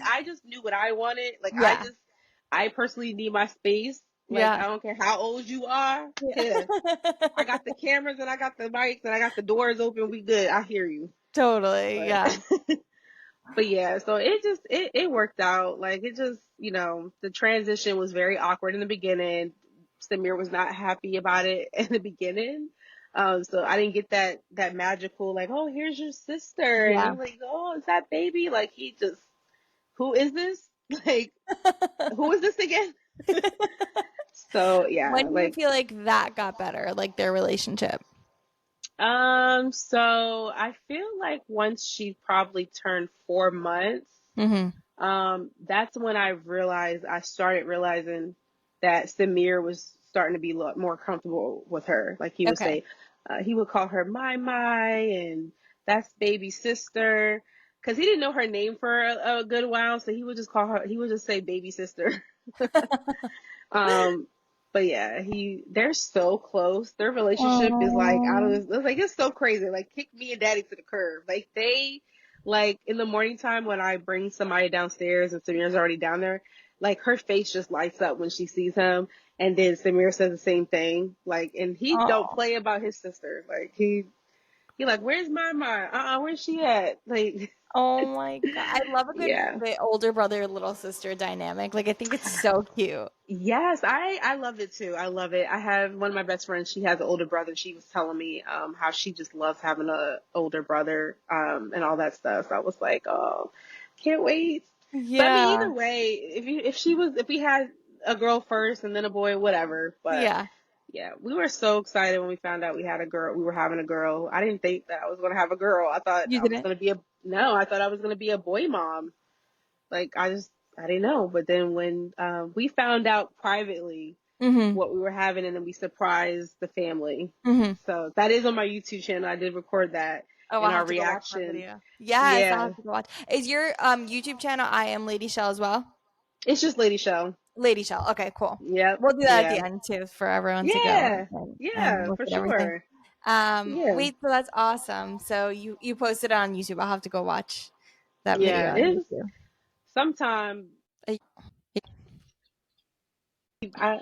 I just knew what I wanted. Like Yeah. I personally need my space. Like I Yeah. don't care how old you are. Here, Yeah. I got the cameras and I got the mics and I got the doors open. We good. I hear you. Totally. But Yeah. but yeah, so it worked out. Like it just the transition was very awkward in the beginning. Samir was not happy about it in the beginning. So I didn't get that magical like, oh, here's your sister, and Yeah. he's like, oh, is that baby? Like he just, who is this? Like who is this again? So yeah, When do you like feel like that got better, like their relationship? So I feel like once she probably turned 4 months, Mm-hmm. that's when I started realizing that Samir was starting to be a lot more comfortable with her. Like he would Okay. say, he would call her my, and that's baby sister. Cause he didn't know her name for a good while, so he would just call her, he would just say baby sister. Um, but yeah, they're so close. Their relationship is like out of Oh. this. It's like it's so crazy. Like kick me and daddy to the curb. Like they, like in the morning time when I bring somebody downstairs and Samir's already down there, like her face just lights up when she sees him. And then Samir says the same thing. Like, and he don't Oh. play about his sister. Like he like, where's my mom? Where's she at? Like, Oh my God. I love a good yeah. the older brother, little sister dynamic. Like I think it's so cute. Yes, I love it too. I love it. I have one of my best friends. She has an older brother. She was telling me how she just loves having a older brother and all that stuff. So I was like, oh, can't wait. But I mean, Yeah. either way, if we had a girl first and then a boy, whatever. But Yeah. yeah, we were so excited when we found out we had a girl. We were having a girl. I didn't think that I was going to have a girl. I thought You I was didn't? going to be a no. I thought I was going to be a boy mom. Like I didn't know. But then when we found out privately Mm-hmm. what we were having, and then we surprised the family. Mm-hmm. So that is on my YouTube channel. I did record that Oh, in I'll our have to go watch that reaction. video. Yes, I'll Yeah, have to go watch. Is your YouTube channel I am Lady Shell as well? it's just Lady Shell. Lady Shell. Okay, cool. Yep, We'll do that at yeah, the end too for everyone to go yeah, and yeah, look for at everything. sure. Yeah, Wait, so that's awesome. So you posted it on YouTube. I'll have to go watch that video yeah. on It's YouTube. sometime. Uh, I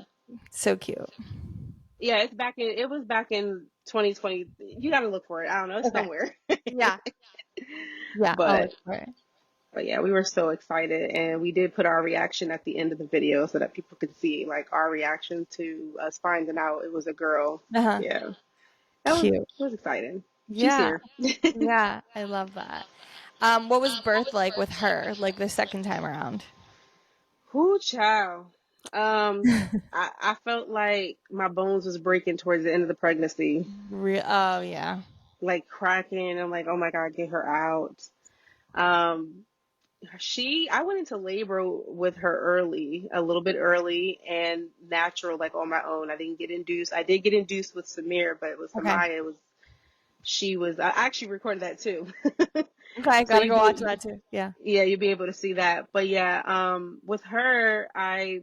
So cute. yeah, it was back in 2020. You got to look for it. I don't know. It's Okay. somewhere. Yeah. Yeah. I'll but look for it. But yeah, we were so excited, and we did put our reaction at the end of the video so that people could see like our reaction to us finding out it was a girl. Uh-huh. Yeah, Cute. it was exciting. She's Yeah. here. Yeah. I love that. What was birth like with her, like the second time around? Whoo, child. I felt like my bones was breaking towards the end of the pregnancy, Oh yeah. like cracking. I'm like, oh my god, get her out. Um, I went into labor with her early, a little bit early and natural, like on my own. I didn't get induced. I did get induced with Samir, but with Okay. Samaya, I actually recorded that too. Okay. So Gotta go watch that too. Yeah. yeah, you'll be able to see that. But yeah, with her, I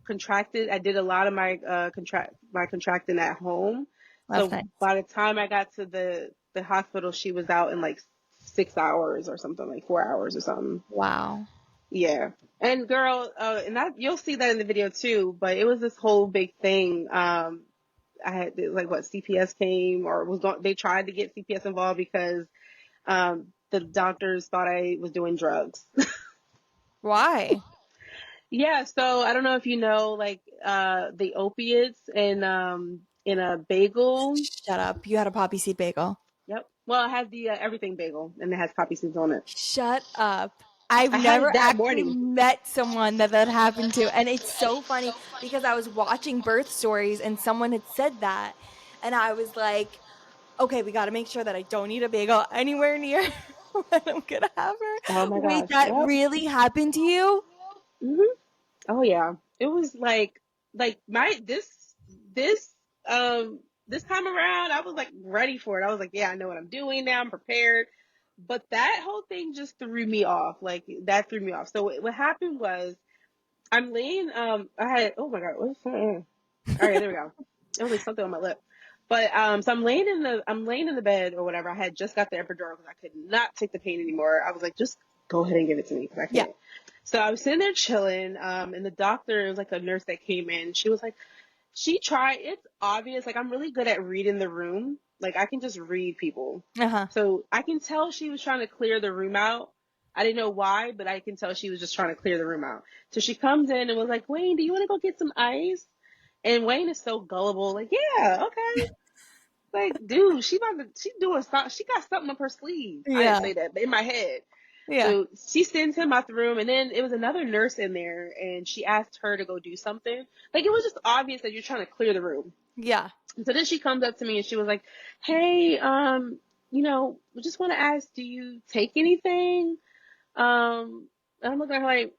did a lot of my contracting at home. That's So nice. by the time I got to the hospital, she was out in like 6 hours or something, like 4 hours or something. Wow. Yeah. And girl, you'll see that in the video too, but it was this whole big thing. I had like what CPS came or they tried to get CPS involved because, the doctors thought I was doing drugs. Why? Yeah. So I don't know if you know, like, the opiates in a bagel. Shut up. You had a poppy seed bagel. Yep. Well, it has the everything bagel and it has poppy seeds on it. Shut up. I've I had never it that actually morning. met someone that happened to. And it's so funny because I was watching birth stories and someone had said that. And I was like, okay, we got to make sure that I don't eat a bagel anywhere near when I'm going to have her. Oh my Wait, gosh. that Yep. really happened to you? Hmm. Oh yeah, it was like my this um this time around I was like ready for it. I was like, yeah, I know what I'm doing now. I'm prepared. But that whole thing just threw me off. Like that threw me off. So what happened was I'm laying I had oh my god, what's that? All right, there we go. It was like something on my lip. But so I'm laying in the bed or whatever. I had just got the epidural because I could not take the pain anymore. I was like, just go ahead and give it to me because I Yeah. can't. So I was sitting there chilling, and the doctor, it was like a nurse that came in. She was like, it's obvious, like I'm really good at reading the room. Like I can just read people. Uh-huh. So I can tell she was trying to clear the room out. I didn't know why, but I can tell she was just trying to clear the room out. So she comes in and was like, Wayne, do you want to go get some ice? And Wayne is so gullible, like, yeah, okay. Like, dude, she doing something. She got something up her sleeve. I didn't Yeah. say that, but in my head. Yeah. So she sends him out the room, and then it was another nurse in there, and she asked her to go do something. Like, it was just obvious that you're trying to clear the room. Yeah. And so then she comes up to me and she was like, "Hey, we just want to ask, do you take anything?" And I'm looking at her like,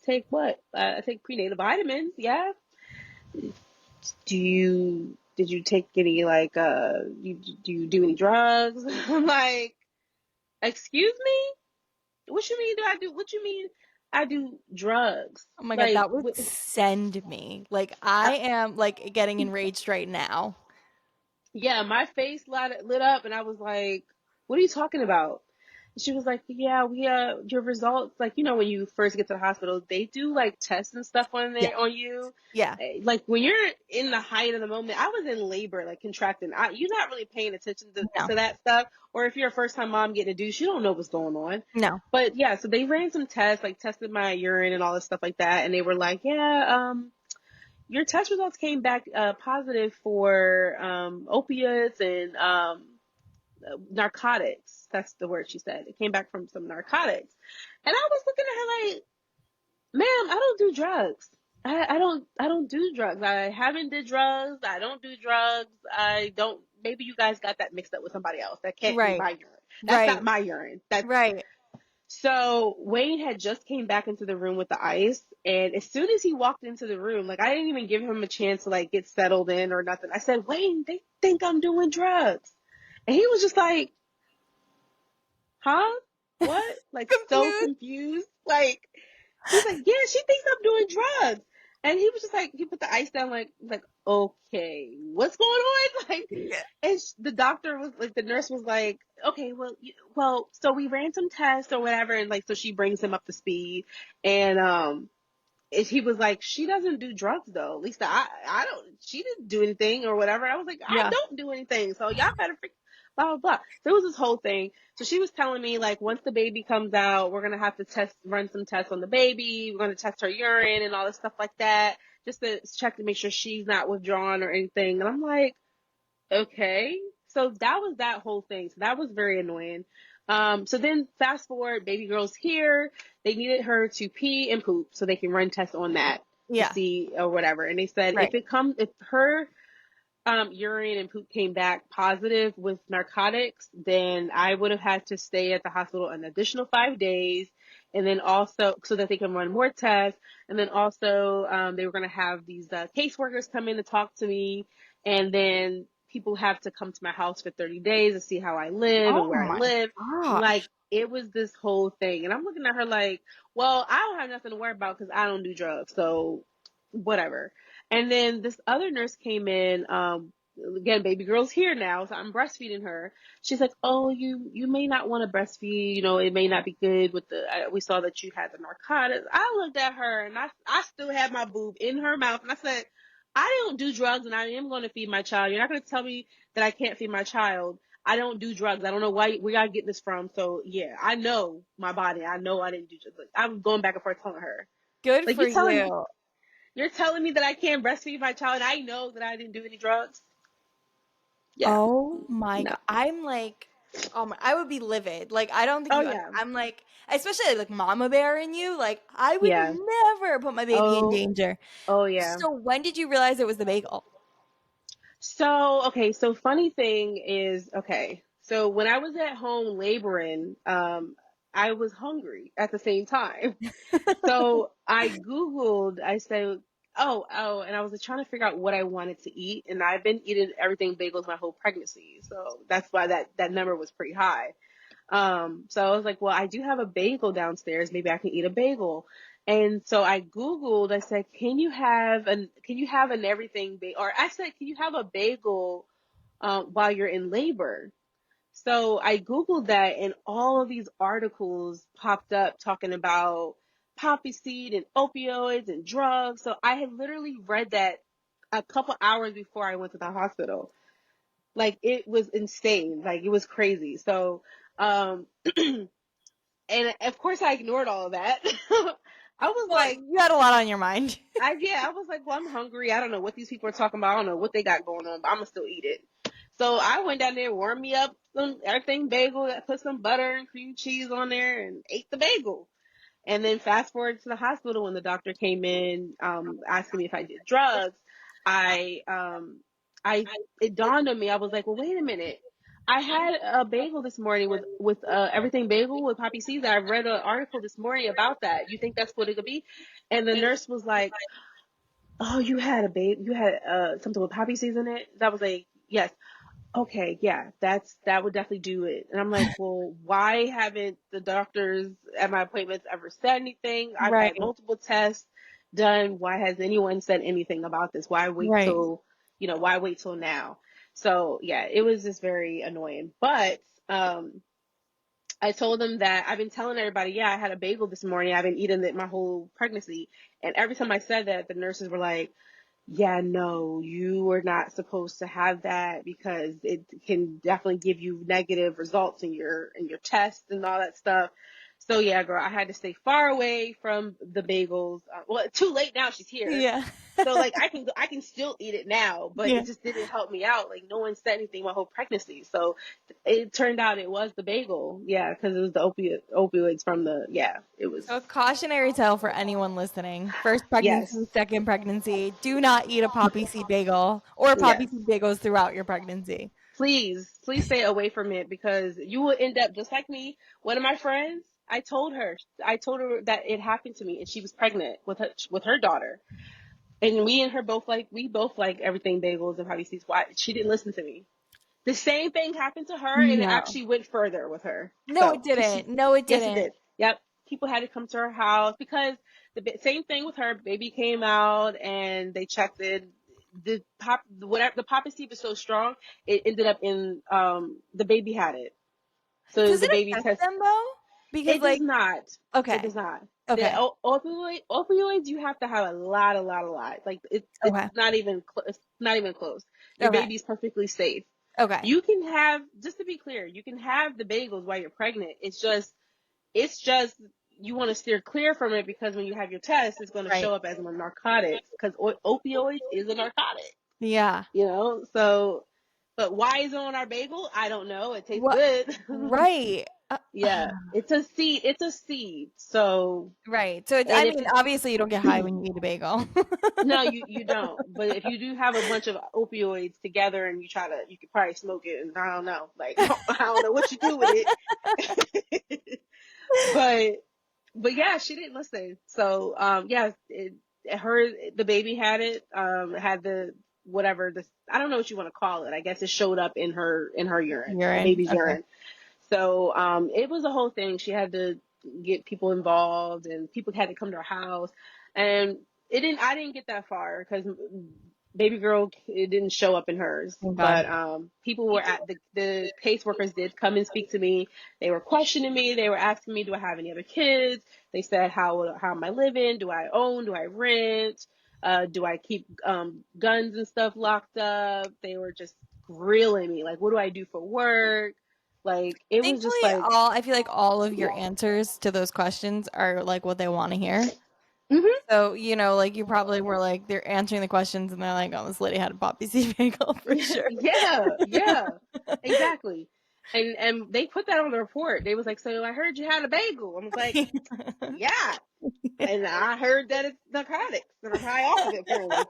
"Take what? I take prenatal vitamins, yeah." Did you take any, like, do you do any drugs? I'm like, "Excuse me? What you mean what you mean I do drugs? Oh my God, Like, that would send me. Like, I am like getting enraged right now. yeah, my face lit up, and I was like, "What are you talking about?" And she was like, "Yeah, we your results, like, when you first get to the hospital, they do like tests and stuff on Yeah. there on you. Yeah. Like, when you're in the height of the moment, I was in labor, like contracting. You're not really paying attention No. to that stuff, or if you're a first time mom getting a douche, you don't know what's going on. No. But yeah, so they ran some tests, like tested my urine and all this stuff like that, and they were like, "Yeah, your test results came back positive for opiates and narcotics." That's the word she said. It came back from some narcotics. And I was looking at her like, "Ma'am, I don't do drugs. I don't do drugs. I haven't did drugs. I don't do drugs. I don't Maybe you guys got that mixed up with somebody else. That can't be Right. my urine. That's Right. not my urine. That's." Right. So Wayne had just came back into the room with the ice, and as soon as he walked into the room, like, I didn't even give him a chance to like get settled in or nothing. I said, "Wayne, they think I'm doing drugs," and he was just like, "Huh? What?" Like, so Confused. confused. Like, he's like, "Yeah, she thinks I'm doing drugs," and he was just like, he put the ice down, like, "Okay, what's going on?" Like, Yeah. and the doctor was like, the nurse was like, "Okay, well, so we ran some tests or whatever," and like, so she brings him up to speed, and he was like, "She doesn't do drugs though. At least I don't. She didn't do anything or whatever." I was like, "I Yeah. don't do anything. So y'all better blah blah blah." So it was this whole thing. So she was telling me, like, once the baby comes out, we're gonna have to run some tests on the baby. We're gonna test her urine and all this stuff like that, just to check to make sure she's not withdrawn or anything. And I'm like, okay. So that was that whole thing. So that was very annoying. So then fast forward, baby girl's here. They needed her to pee and poop so they can run tests on that to Yeah. see or whatever. And they said Right. if her urine and poop came back positive with narcotics, then I would have had to stay at the hospital an additional 5 days. And then also, so that they can run more tests. And then also, they were going to have these caseworkers come in to talk to me. And then people have to come to my house for 30 days to see how I live and Oh where I my live. Like, gosh. it was this whole thing. And I'm looking at her like, "Well, I don't have nothing to worry about because I don't do drugs. So whatever." And then this other nurse came in. Again, baby girl's here now, so I'm breastfeeding her. She's like, "Oh, you may not want to breastfeed. It may not be good with we saw that you had the narcotics." I looked at her and I still had my boob in her mouth, and I said, "I don't do drugs, and I am going to feed my child. You're not going to tell me that I can't feed my child. I don't do drugs. I don't know where y'all get this from. So yeah, I know my body. I know I didn't do drugs." Like, I was going back and forth telling her, Good like, for you. you're telling me that I can't breastfeed my child, and I know that I didn't do any drugs. Yeah. Oh my No. God. I'm like, oh my, I would be livid. Like, I don't think Oh you, yeah. I'm like, especially like mama bear in you. Like, I would Yeah. never put my baby in Oh. danger. Oh yeah. So when did you realize it was the bagel? So okay. So funny thing is, okay. So when I was at home laboring, I was hungry at the same time. So I Googled. I said, oh, and I was trying to figure out what I wanted to eat, and I've been eating everything bagels my whole pregnancy. So that's why that number was pretty high. So I was like, well, I do have a bagel downstairs. Maybe I can eat a bagel. And so I Googled, I said, can you have an everything or I said, can you have a bagel, while you're in labor? So I Googled that, and all of these articles popped up talking about poppy seed and opioids and drugs. So I had literally read that a couple hours before I went to the hospital. Like, it was insane. Like, it was crazy. So, um, and of course I ignored all of that. I was Well, like, you had a lot on your mind. I was like, well, I'm hungry. I don't know what these people are talking about. I don't know what they got going on, but I'm gonna still eat it. So I went down there, warmed me up some everything bagel, put some butter and cream cheese on there, and ate the bagel. And then fast forward to the hospital when the doctor came in, asking me if I did drugs. I, um, it dawned on me. I was like, well, wait a minute. I had a bagel this morning with everything bagel with poppy seeds. I read an article this morning about that. You think that's what it could be? And the nurse was like, oh, you had something with poppy seeds in it. That was like, yes. Okay, yeah, that would definitely do it. And I'm like, well, why haven't the doctors at my appointments ever said anything? I've Right. had multiple tests done. Why has anyone said anything about this? Right. Why wait till now? So yeah, it was just very annoying. But I told them that I've been telling everybody, yeah, I had a bagel this morning. I've been eating it my whole pregnancy. And every time I said that, the nurses were like, yeah, no, you were not supposed to have that because it can definitely give you negative results in your test and all that stuff. So yeah, girl, I had to stay far away from the bagels. Well, too late now. She's here, Yeah. so like I can still eat it now, but Yeah. it just didn't help me out. Like no one said anything my whole pregnancy. So it turned out it was the bagel. Yeah, because it was the opioids from the It was So a cautionary tale for anyone listening. First pregnancy, yes, second pregnancy. Do not eat a poppy seed bagel or poppy yes. seed bagels throughout your pregnancy. Please stay away from it because you will end up just like me. One of my friends, I told her that it happened to me and she was pregnant with her daughter. And we both like everything bagels and poppy seeds. Why? She didn't listen to me. The same thing happened to her and it No. actually went further with her. No, it So, cause didn't. No, it yes, it didn't. did. Yep. People had to come to her house because same thing with her. Baby came out and they checked it. The poppy seed was so strong, it ended up in, the baby had it. So Does the it baby affect test, them though? Because it does like, not. It okay. does not. The Okay. opioids, you have to have a lot. Like Okay. it's not even close. Your Okay. baby's perfectly safe. Okay. You can have, just to be clear, you can have the bagels while you're pregnant. It's just you want to steer clear from it because when you have your test, it's going to Right. show up as a narcotic because opioids is a narcotic, Yeah. So, but why is it on our bagel? I don't know. It tastes What? good. Right. Yeah, it's a seed. It's a seed. So, Right. So it's, and I if mean, obviously you don't get high when you eat a bagel. no, you don't. But if you do have a bunch of opioids together and you could probably smoke it. And I don't know, like I don't know what you do with it. but yeah, she didn't listen. So yeah, the baby had it. Had the whatever this I don't know what you want to call it. I guess it showed up in her urine, the Urine. baby's Okay. urine. So it was a whole thing. She had to get people involved, and people had to come to her house, and it didn't. I didn't get that far because baby girl it didn't show up in hers. Thank God. But people were at the caseworkers did come and speak to me. They were questioning me. They were asking me, do I have any other kids? They said, how am I living? Do I own? Do I rent? Do I keep guns and stuff locked up? They were just grilling me like, what do I do for work? Like it was just Thankfully, like, I feel like all of your answers to those questions are like what they want to hear. hmm So, like you probably were like, they're answering the questions and they're like, oh, this lady had a poppy seed bagel for sure. yeah, exactly. And they put that on the report. They was like, so I heard you had a bagel. I was like, yeah. And I heard that it's narcotics and I'm high off of it apparently.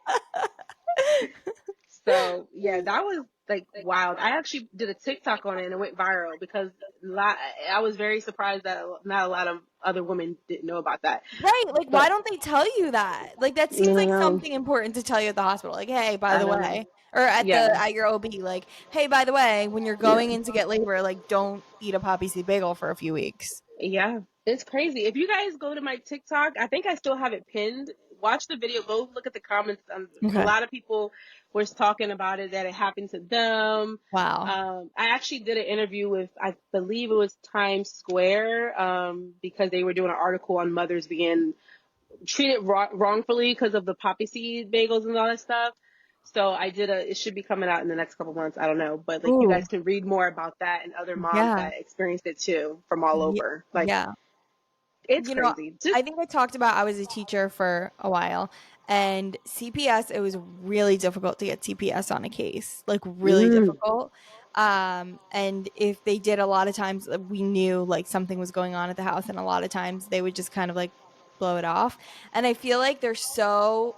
So yeah, that was like wild. I actually did a TikTok on it and it went viral because I was very surprised that not a lot of other women didn't know about that. Right. Like, why But don't they tell you that? Like, that I seems don't like know. something important to tell you at the hospital. Like, hey, by I the don't know. way, or at Yeah. your OB, like, hey, by the way, when you're Yeah. going in to get labor, like, don't eat a poppy seed bagel for a few weeks. Yeah, it's crazy. If you guys go to my TikTok, I think I still have it pinned. Watch the video. Go look at the comments. A Okay. lot of people were talking about it that it happened to them. Wow. I actually did an interview with, I believe it was Times Square, because they were doing an article on mothers being treated wrongfully because of the poppy seed bagels and all that stuff. So it should be coming out in the next couple months. I don't know, but like you Ooh. guys can read more about that and other moms Yeah. that experienced it too from all over. Like Yeah. It's You know, crazy. I Just think I talked about I was a teacher for a while, and CPS, it was really difficult to get CPS on a case, like really mm, difficult. And if they did, a lot of times we knew like something was going on at the house, and a lot of times they would just kind of like blow it off. And I feel like they're so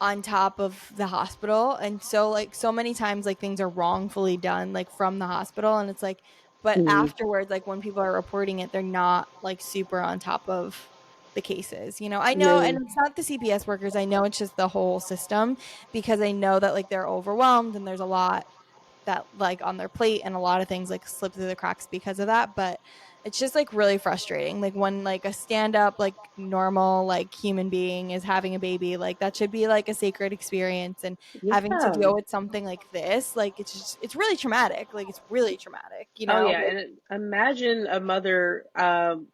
on top of the hospital, and so like so many times like things are wrongfully done like from the hospital, and it's like, but mm, afterwards like when people are reporting it, they're not like super on top of the cases, you know. I know, and really. it's not the CPS workers, I know it's just the whole system, because I know that like they're overwhelmed and there's a lot that like on their plate, and a lot of things like slip through the cracks because of that. But it's just like really frustrating, like when like a stand up like normal like human being is having a baby, like that should be like a sacred experience, and having to Yeah. deal with something like this, like it's just it's really traumatic, like it's really traumatic, you Oh know, yeah, like, and imagine a mother, and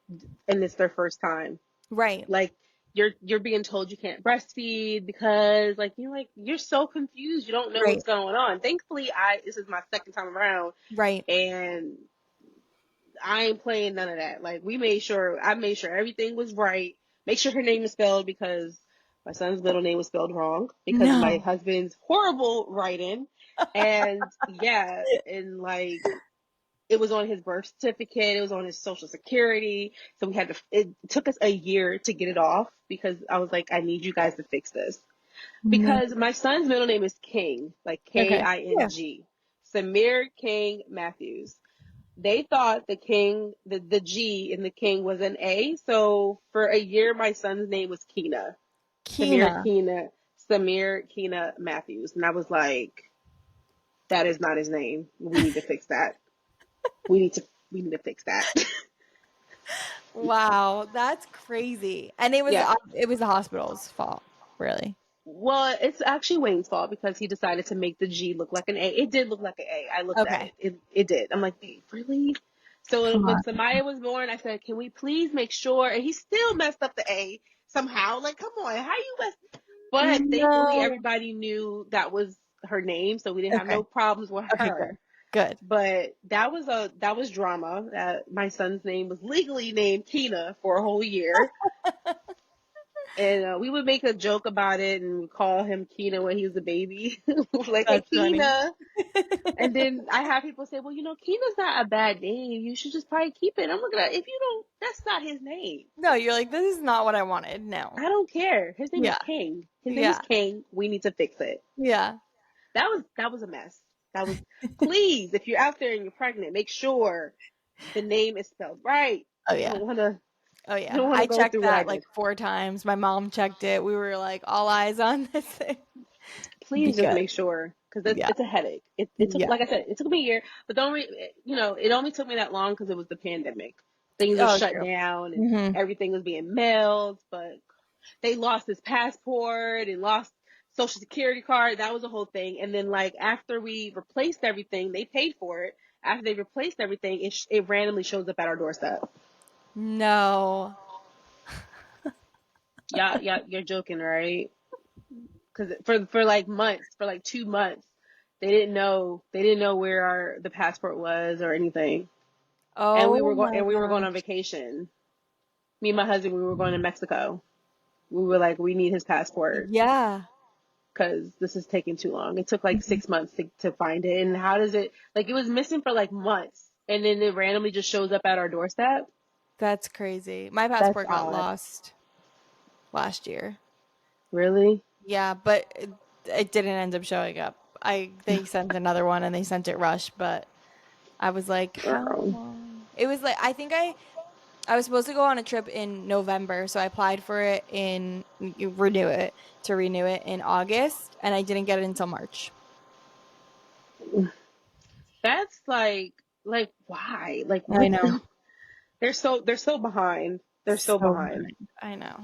it's their first time. right, Like you're being told you can't breastfeed because like you're so confused. You don't know right, what's going on. Thankfully, I this is my second time around, right. and I ain't playing none of that. Like I made sure everything was right. Make sure her name is spelled because my son's middle name was spelled wrong because of my No. husband's horrible writing. And yeah, and like it was on his birth certificate, it was on his social security. So it took us a year to get it off because I was like, I need you guys to fix this. No. Because my son's middle name is King, like Okay. Yeah. King. Samir King Matthews. They thought the G in the King was an A. So for a year, my son's name was Keena. Samir Kina. Keena, Samir Keena Matthews. And I was like, that is not his name. We need to fix that. We need to, we need to fix that. Wow, that's crazy. And Yeah. it was the hospital's fault, really. Well, it's actually Wayne's fault because he decided to make the G look like an A. It did look like an A. I looked at Okay. it. It did. I'm like, "Babe, really?" So Come when on. Samaya was born, I said, "Can we please make sure?" And he still messed up the A somehow. Like, come on, how you mess? But thankfully, No. everybody knew that was her name, so we didn't have Okay. no problems with Okay, her. good. Good. But that was drama. My son's name was legally named Keena for a whole year. And we would make a joke about it and call him Keena when he was a baby. Like, hey, That's funny. Keena. And then I have people say, well, Keena's not a bad name. You should just probably keep it. I'm looking at if you don't, that's not his name. No, you're like, this is not what I wanted. No. I don't care. His name is Yeah. King. His name is Yeah. King. We need to fix it. Yeah. That was a mess. That was, please, if you're out there and you're pregnant, make sure the name is spelled right. Oh You yeah. don't want to, Oh you yeah. don't want to I go checked through what I that like did. 4 times. My mom checked it. We were like all eyes on this thing. Please just Because make sure because yeah. it's a headache. It took, Yeah. like I said, it took me a year, but it only took me that long because it was the pandemic. Things were Oh, shut true. down and Hmm. everything was being mailed, but they lost his passport and lost social security card. That was a whole thing. And then like after we replaced everything, they paid for it. After they replaced everything, it randomly shows up at our doorstep. No. Yeah, you're joking, right? Because for like months, for like 2 months, they didn't know where the passport was or anything. And Oh my we were going on gosh. vacation. Me and my husband, we were going to Mexico. We were like, we need his passport Yeah. because this is taking too long. It took like Mhm. 6 months to find it. And how does it, like, it was missing for like months. And then it randomly just shows up at our doorstep. That's crazy. My That's passport got odd. lost last year. Really? Yeah, but it didn't end up showing up. I They sent another one and they sent it rush, but I was like, how Girl. long? It was like I was supposed to go on a trip in November, so I applied for it in renew it in August, and I didn't get it until March. That's like why? Like, I what's know. the, they're so behind. They're so So behind. behind. I know.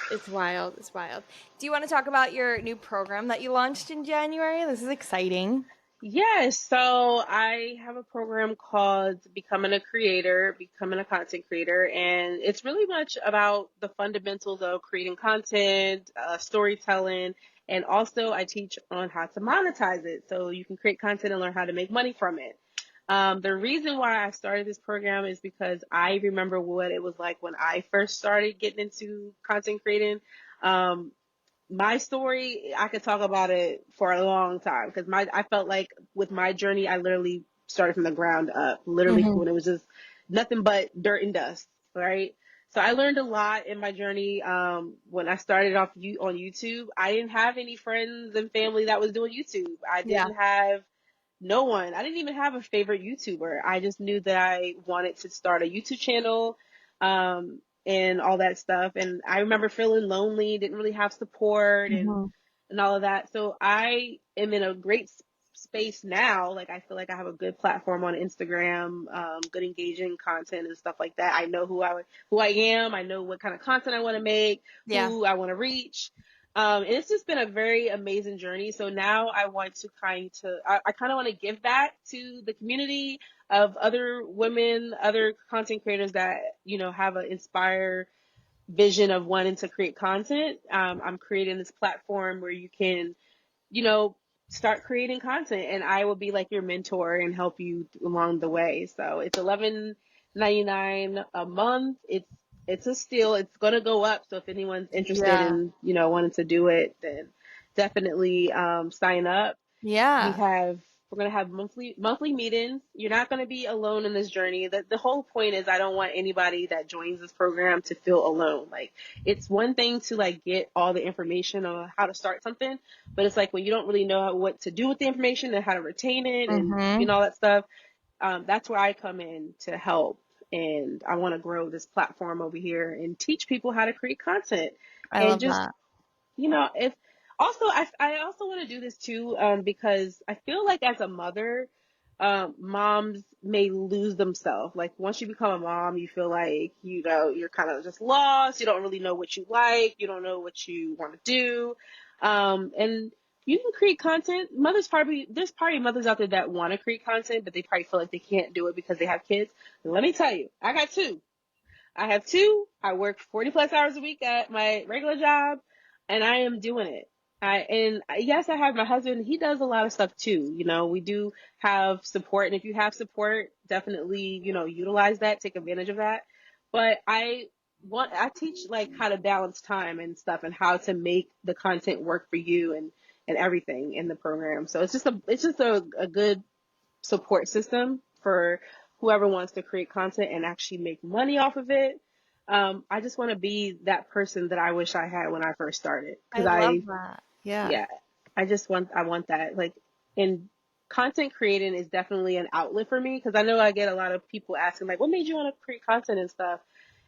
It's wild. It's wild. Do you want to talk about your new program that you launched in January? This is exciting. Yes, so I have a program called Becoming a Content Creator, and it's really much about the fundamentals of creating content, storytelling, and also I teach on how to monetize it so you can create content and learn how to make money from it. The reason why I started this program is because I remember what it was like when I first started getting into content creating. Um, my story, I could talk about it for a long time because I felt like with my journey, I literally started from the ground up, literally Mm-hmm. when it was just nothing but dirt and dust, right? So I learned a lot in my journey. When I started off on YouTube, I didn't have any friends and family that was doing YouTube. I Yeah. didn't have no one. I didn't even have a favorite YouTuber. I just knew that I wanted to start a YouTube channel, and all that stuff. And I remember feeling lonely, didn't really have support Mm-hmm. and all of that. So I am in a great space now. Like I feel like I have a good platform on Instagram, good engaging content and stuff like that. I know who I am. I know what kind of content I want to make, Yeah. who I want to reach. And it's just been a very amazing journey. So now I want to I kind of want to give back to the community of other women, other content creators that, have an inspire vision of wanting to create content. I'm creating this platform where you can, you know, start creating content, and I will be like your mentor and help you along the way. So it's $11.99 a month. It's a steal. It's gonna go up. So if anyone's interested Yeah. in, wanting to do it, then definitely sign up. we Yeah. have we're going to have monthly meetings. You're not going to be alone in this journey. The whole point is I don't want anybody that joins this program to feel alone. Like, it's one thing to like get all the information on how to start something, but it's like when you don't really know what to do with the information and how to retain it and Mm-hmm. all that stuff. That's where I come in to help. And I want to grow this platform over here and teach people how to create content I and love just, that. if also I also want to do this too, because I feel like as a mother, moms may lose themselves. Like once you become a mom, you feel like, you're kind of just lost. You don't really know what you like. You don't know what you want to do. And you can create content. There's probably mothers out there that want to create content, but they probably feel like they can't do it because they have kids. And let me tell you, I got two. I have two. I work 40 plus hours a week at my regular job, and I am doing it. Yes, I have my husband. He does a lot of stuff too. We do have support, and if you have support, definitely, utilize that, take advantage of that. But I teach like how to balance time and stuff and how to make the content work for you and everything in the program. So it's just a good support system for whoever wants to create content and actually make money off of it. I just want to be that person that I wish I had when I first started. I Cause love that. Yeah. yeah, I want that. Like, and content creating is definitely an outlet for me. Cause I know I get a lot of people asking like, what made you want to create content and stuff?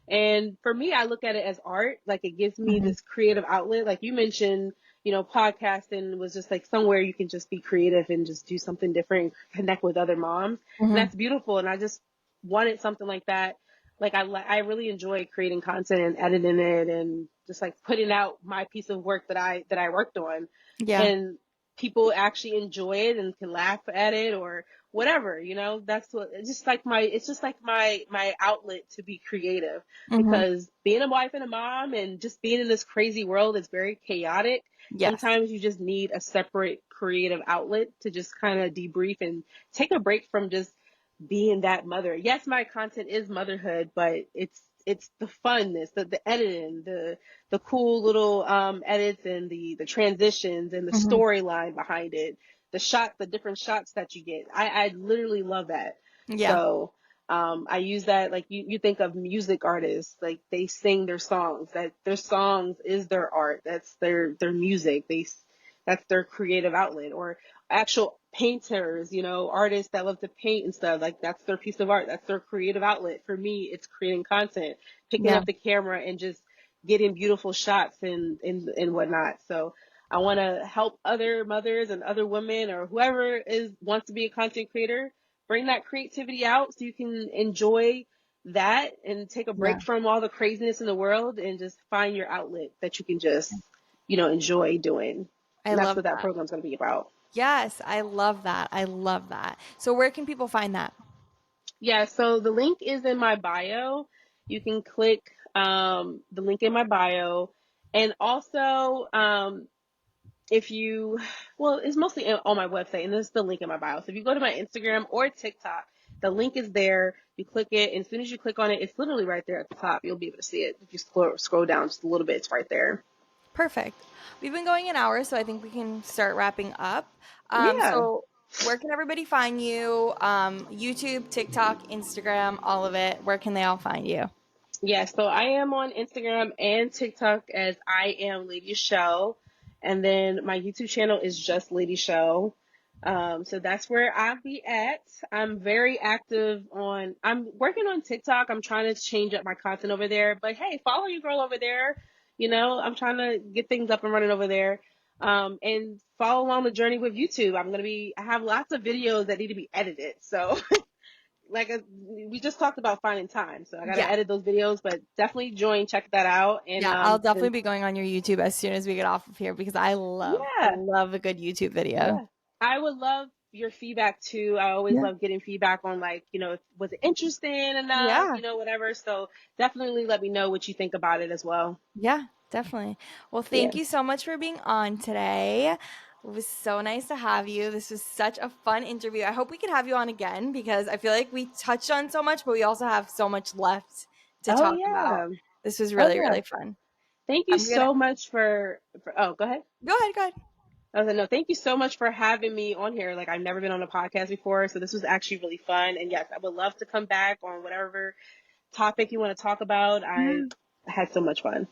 And for me, I look at it as art. Like, it gives me Mm-hmm. this creative outlet. Like you mentioned, podcasting was just like somewhere you can just be creative and just do something different and connect with other moms. And Mm-hmm. that's beautiful. And I just wanted something like that. Like, I really enjoy creating content and editing it and just like putting out my piece of work that I worked on. Yeah. And people actually enjoy it and can laugh at it or whatever. That's what it's just like my outlet to be creative, Mm-hmm. because being a wife and a mom and just being in this crazy world is very chaotic. Yes. Sometimes you just need a separate creative outlet to just kind of debrief and take a break from just being that mother. Yes, my content is motherhood, but it's the funness, the editing, the cool little edits and the transitions and the Mm-hmm. storyline behind it, the different shots that you get. I literally love that. Yeah. So I use that, like you think of music artists, like they sing their songs, that their songs is their art. That's their music. That's their creative outlet. Or actual painters, artists that love to paint and stuff, like that's their piece of art. That's their creative outlet. For me, it's creating content, picking Yeah. up the camera and just getting beautiful shots and whatnot. So I want to help other mothers and other women or whoever wants to be a content creator, bring that creativity out so you can enjoy that and take a Yeah. break from all the craziness in the world and just find your outlet that you can just, enjoy doing. I And that's love what that that. program's going to be about. Yes, I love that. I love that. So where can people find that? Yeah, so the link is in my bio. You can click the link in my bio. And also, if you, well, it's mostly on my website, and there's the link in my bio. So if you go to my Instagram or TikTok, the link is there. You click it, and as soon as you click on it, it's literally right there at the top. You'll be able to see it. If you scroll down just a little bit, it's right there. Perfect. We've been going an hour, so I think we can start wrapping up. Yeah. So where can everybody find you? YouTube, TikTok, Instagram, all of it. Where can they all find you? Yes, so I am on Instagram and TikTok as I am Lady Shell, and then my YouTube channel is just Lady Shell. So that's where I'll be at. I'm very active on. I'm working on TikTok. I'm trying to change up my content over there. But hey, follow your girl over there. You know, I'm trying to get things up and running over there. And follow along the journey with YouTube. I have lots of videos that need to be edited. So like we just talked about finding time, so I gotta Yeah. edit those videos, but definitely check that out, and Yeah, I'll then definitely be going on your YouTube as soon as we get off of here because I yeah, love a good YouTube video. yeah, I would love your feedback too. I always Yeah. love getting feedback on, like, was it interesting enough, Yeah. whatever. So definitely let me know what you think about it as well. Yeah, definitely. Well, Yeah. thank you so much for being on today. It was so nice to have you. This was such a fun interview. I hope we could have you on again because I feel like we touched on so much, but we also have so much left to Oh talk about. yeah. This was Oh really, yeah. really fun. Thank you I'm gonna so much for. Oh, go ahead. go ahead, go ahead. I was like, no, thank you so much for having me on here. Like, I've never been on a podcast before, so this was actually really fun. And yes, I would love to come back on whatever topic you want to talk about. I Yeah. had so much fun.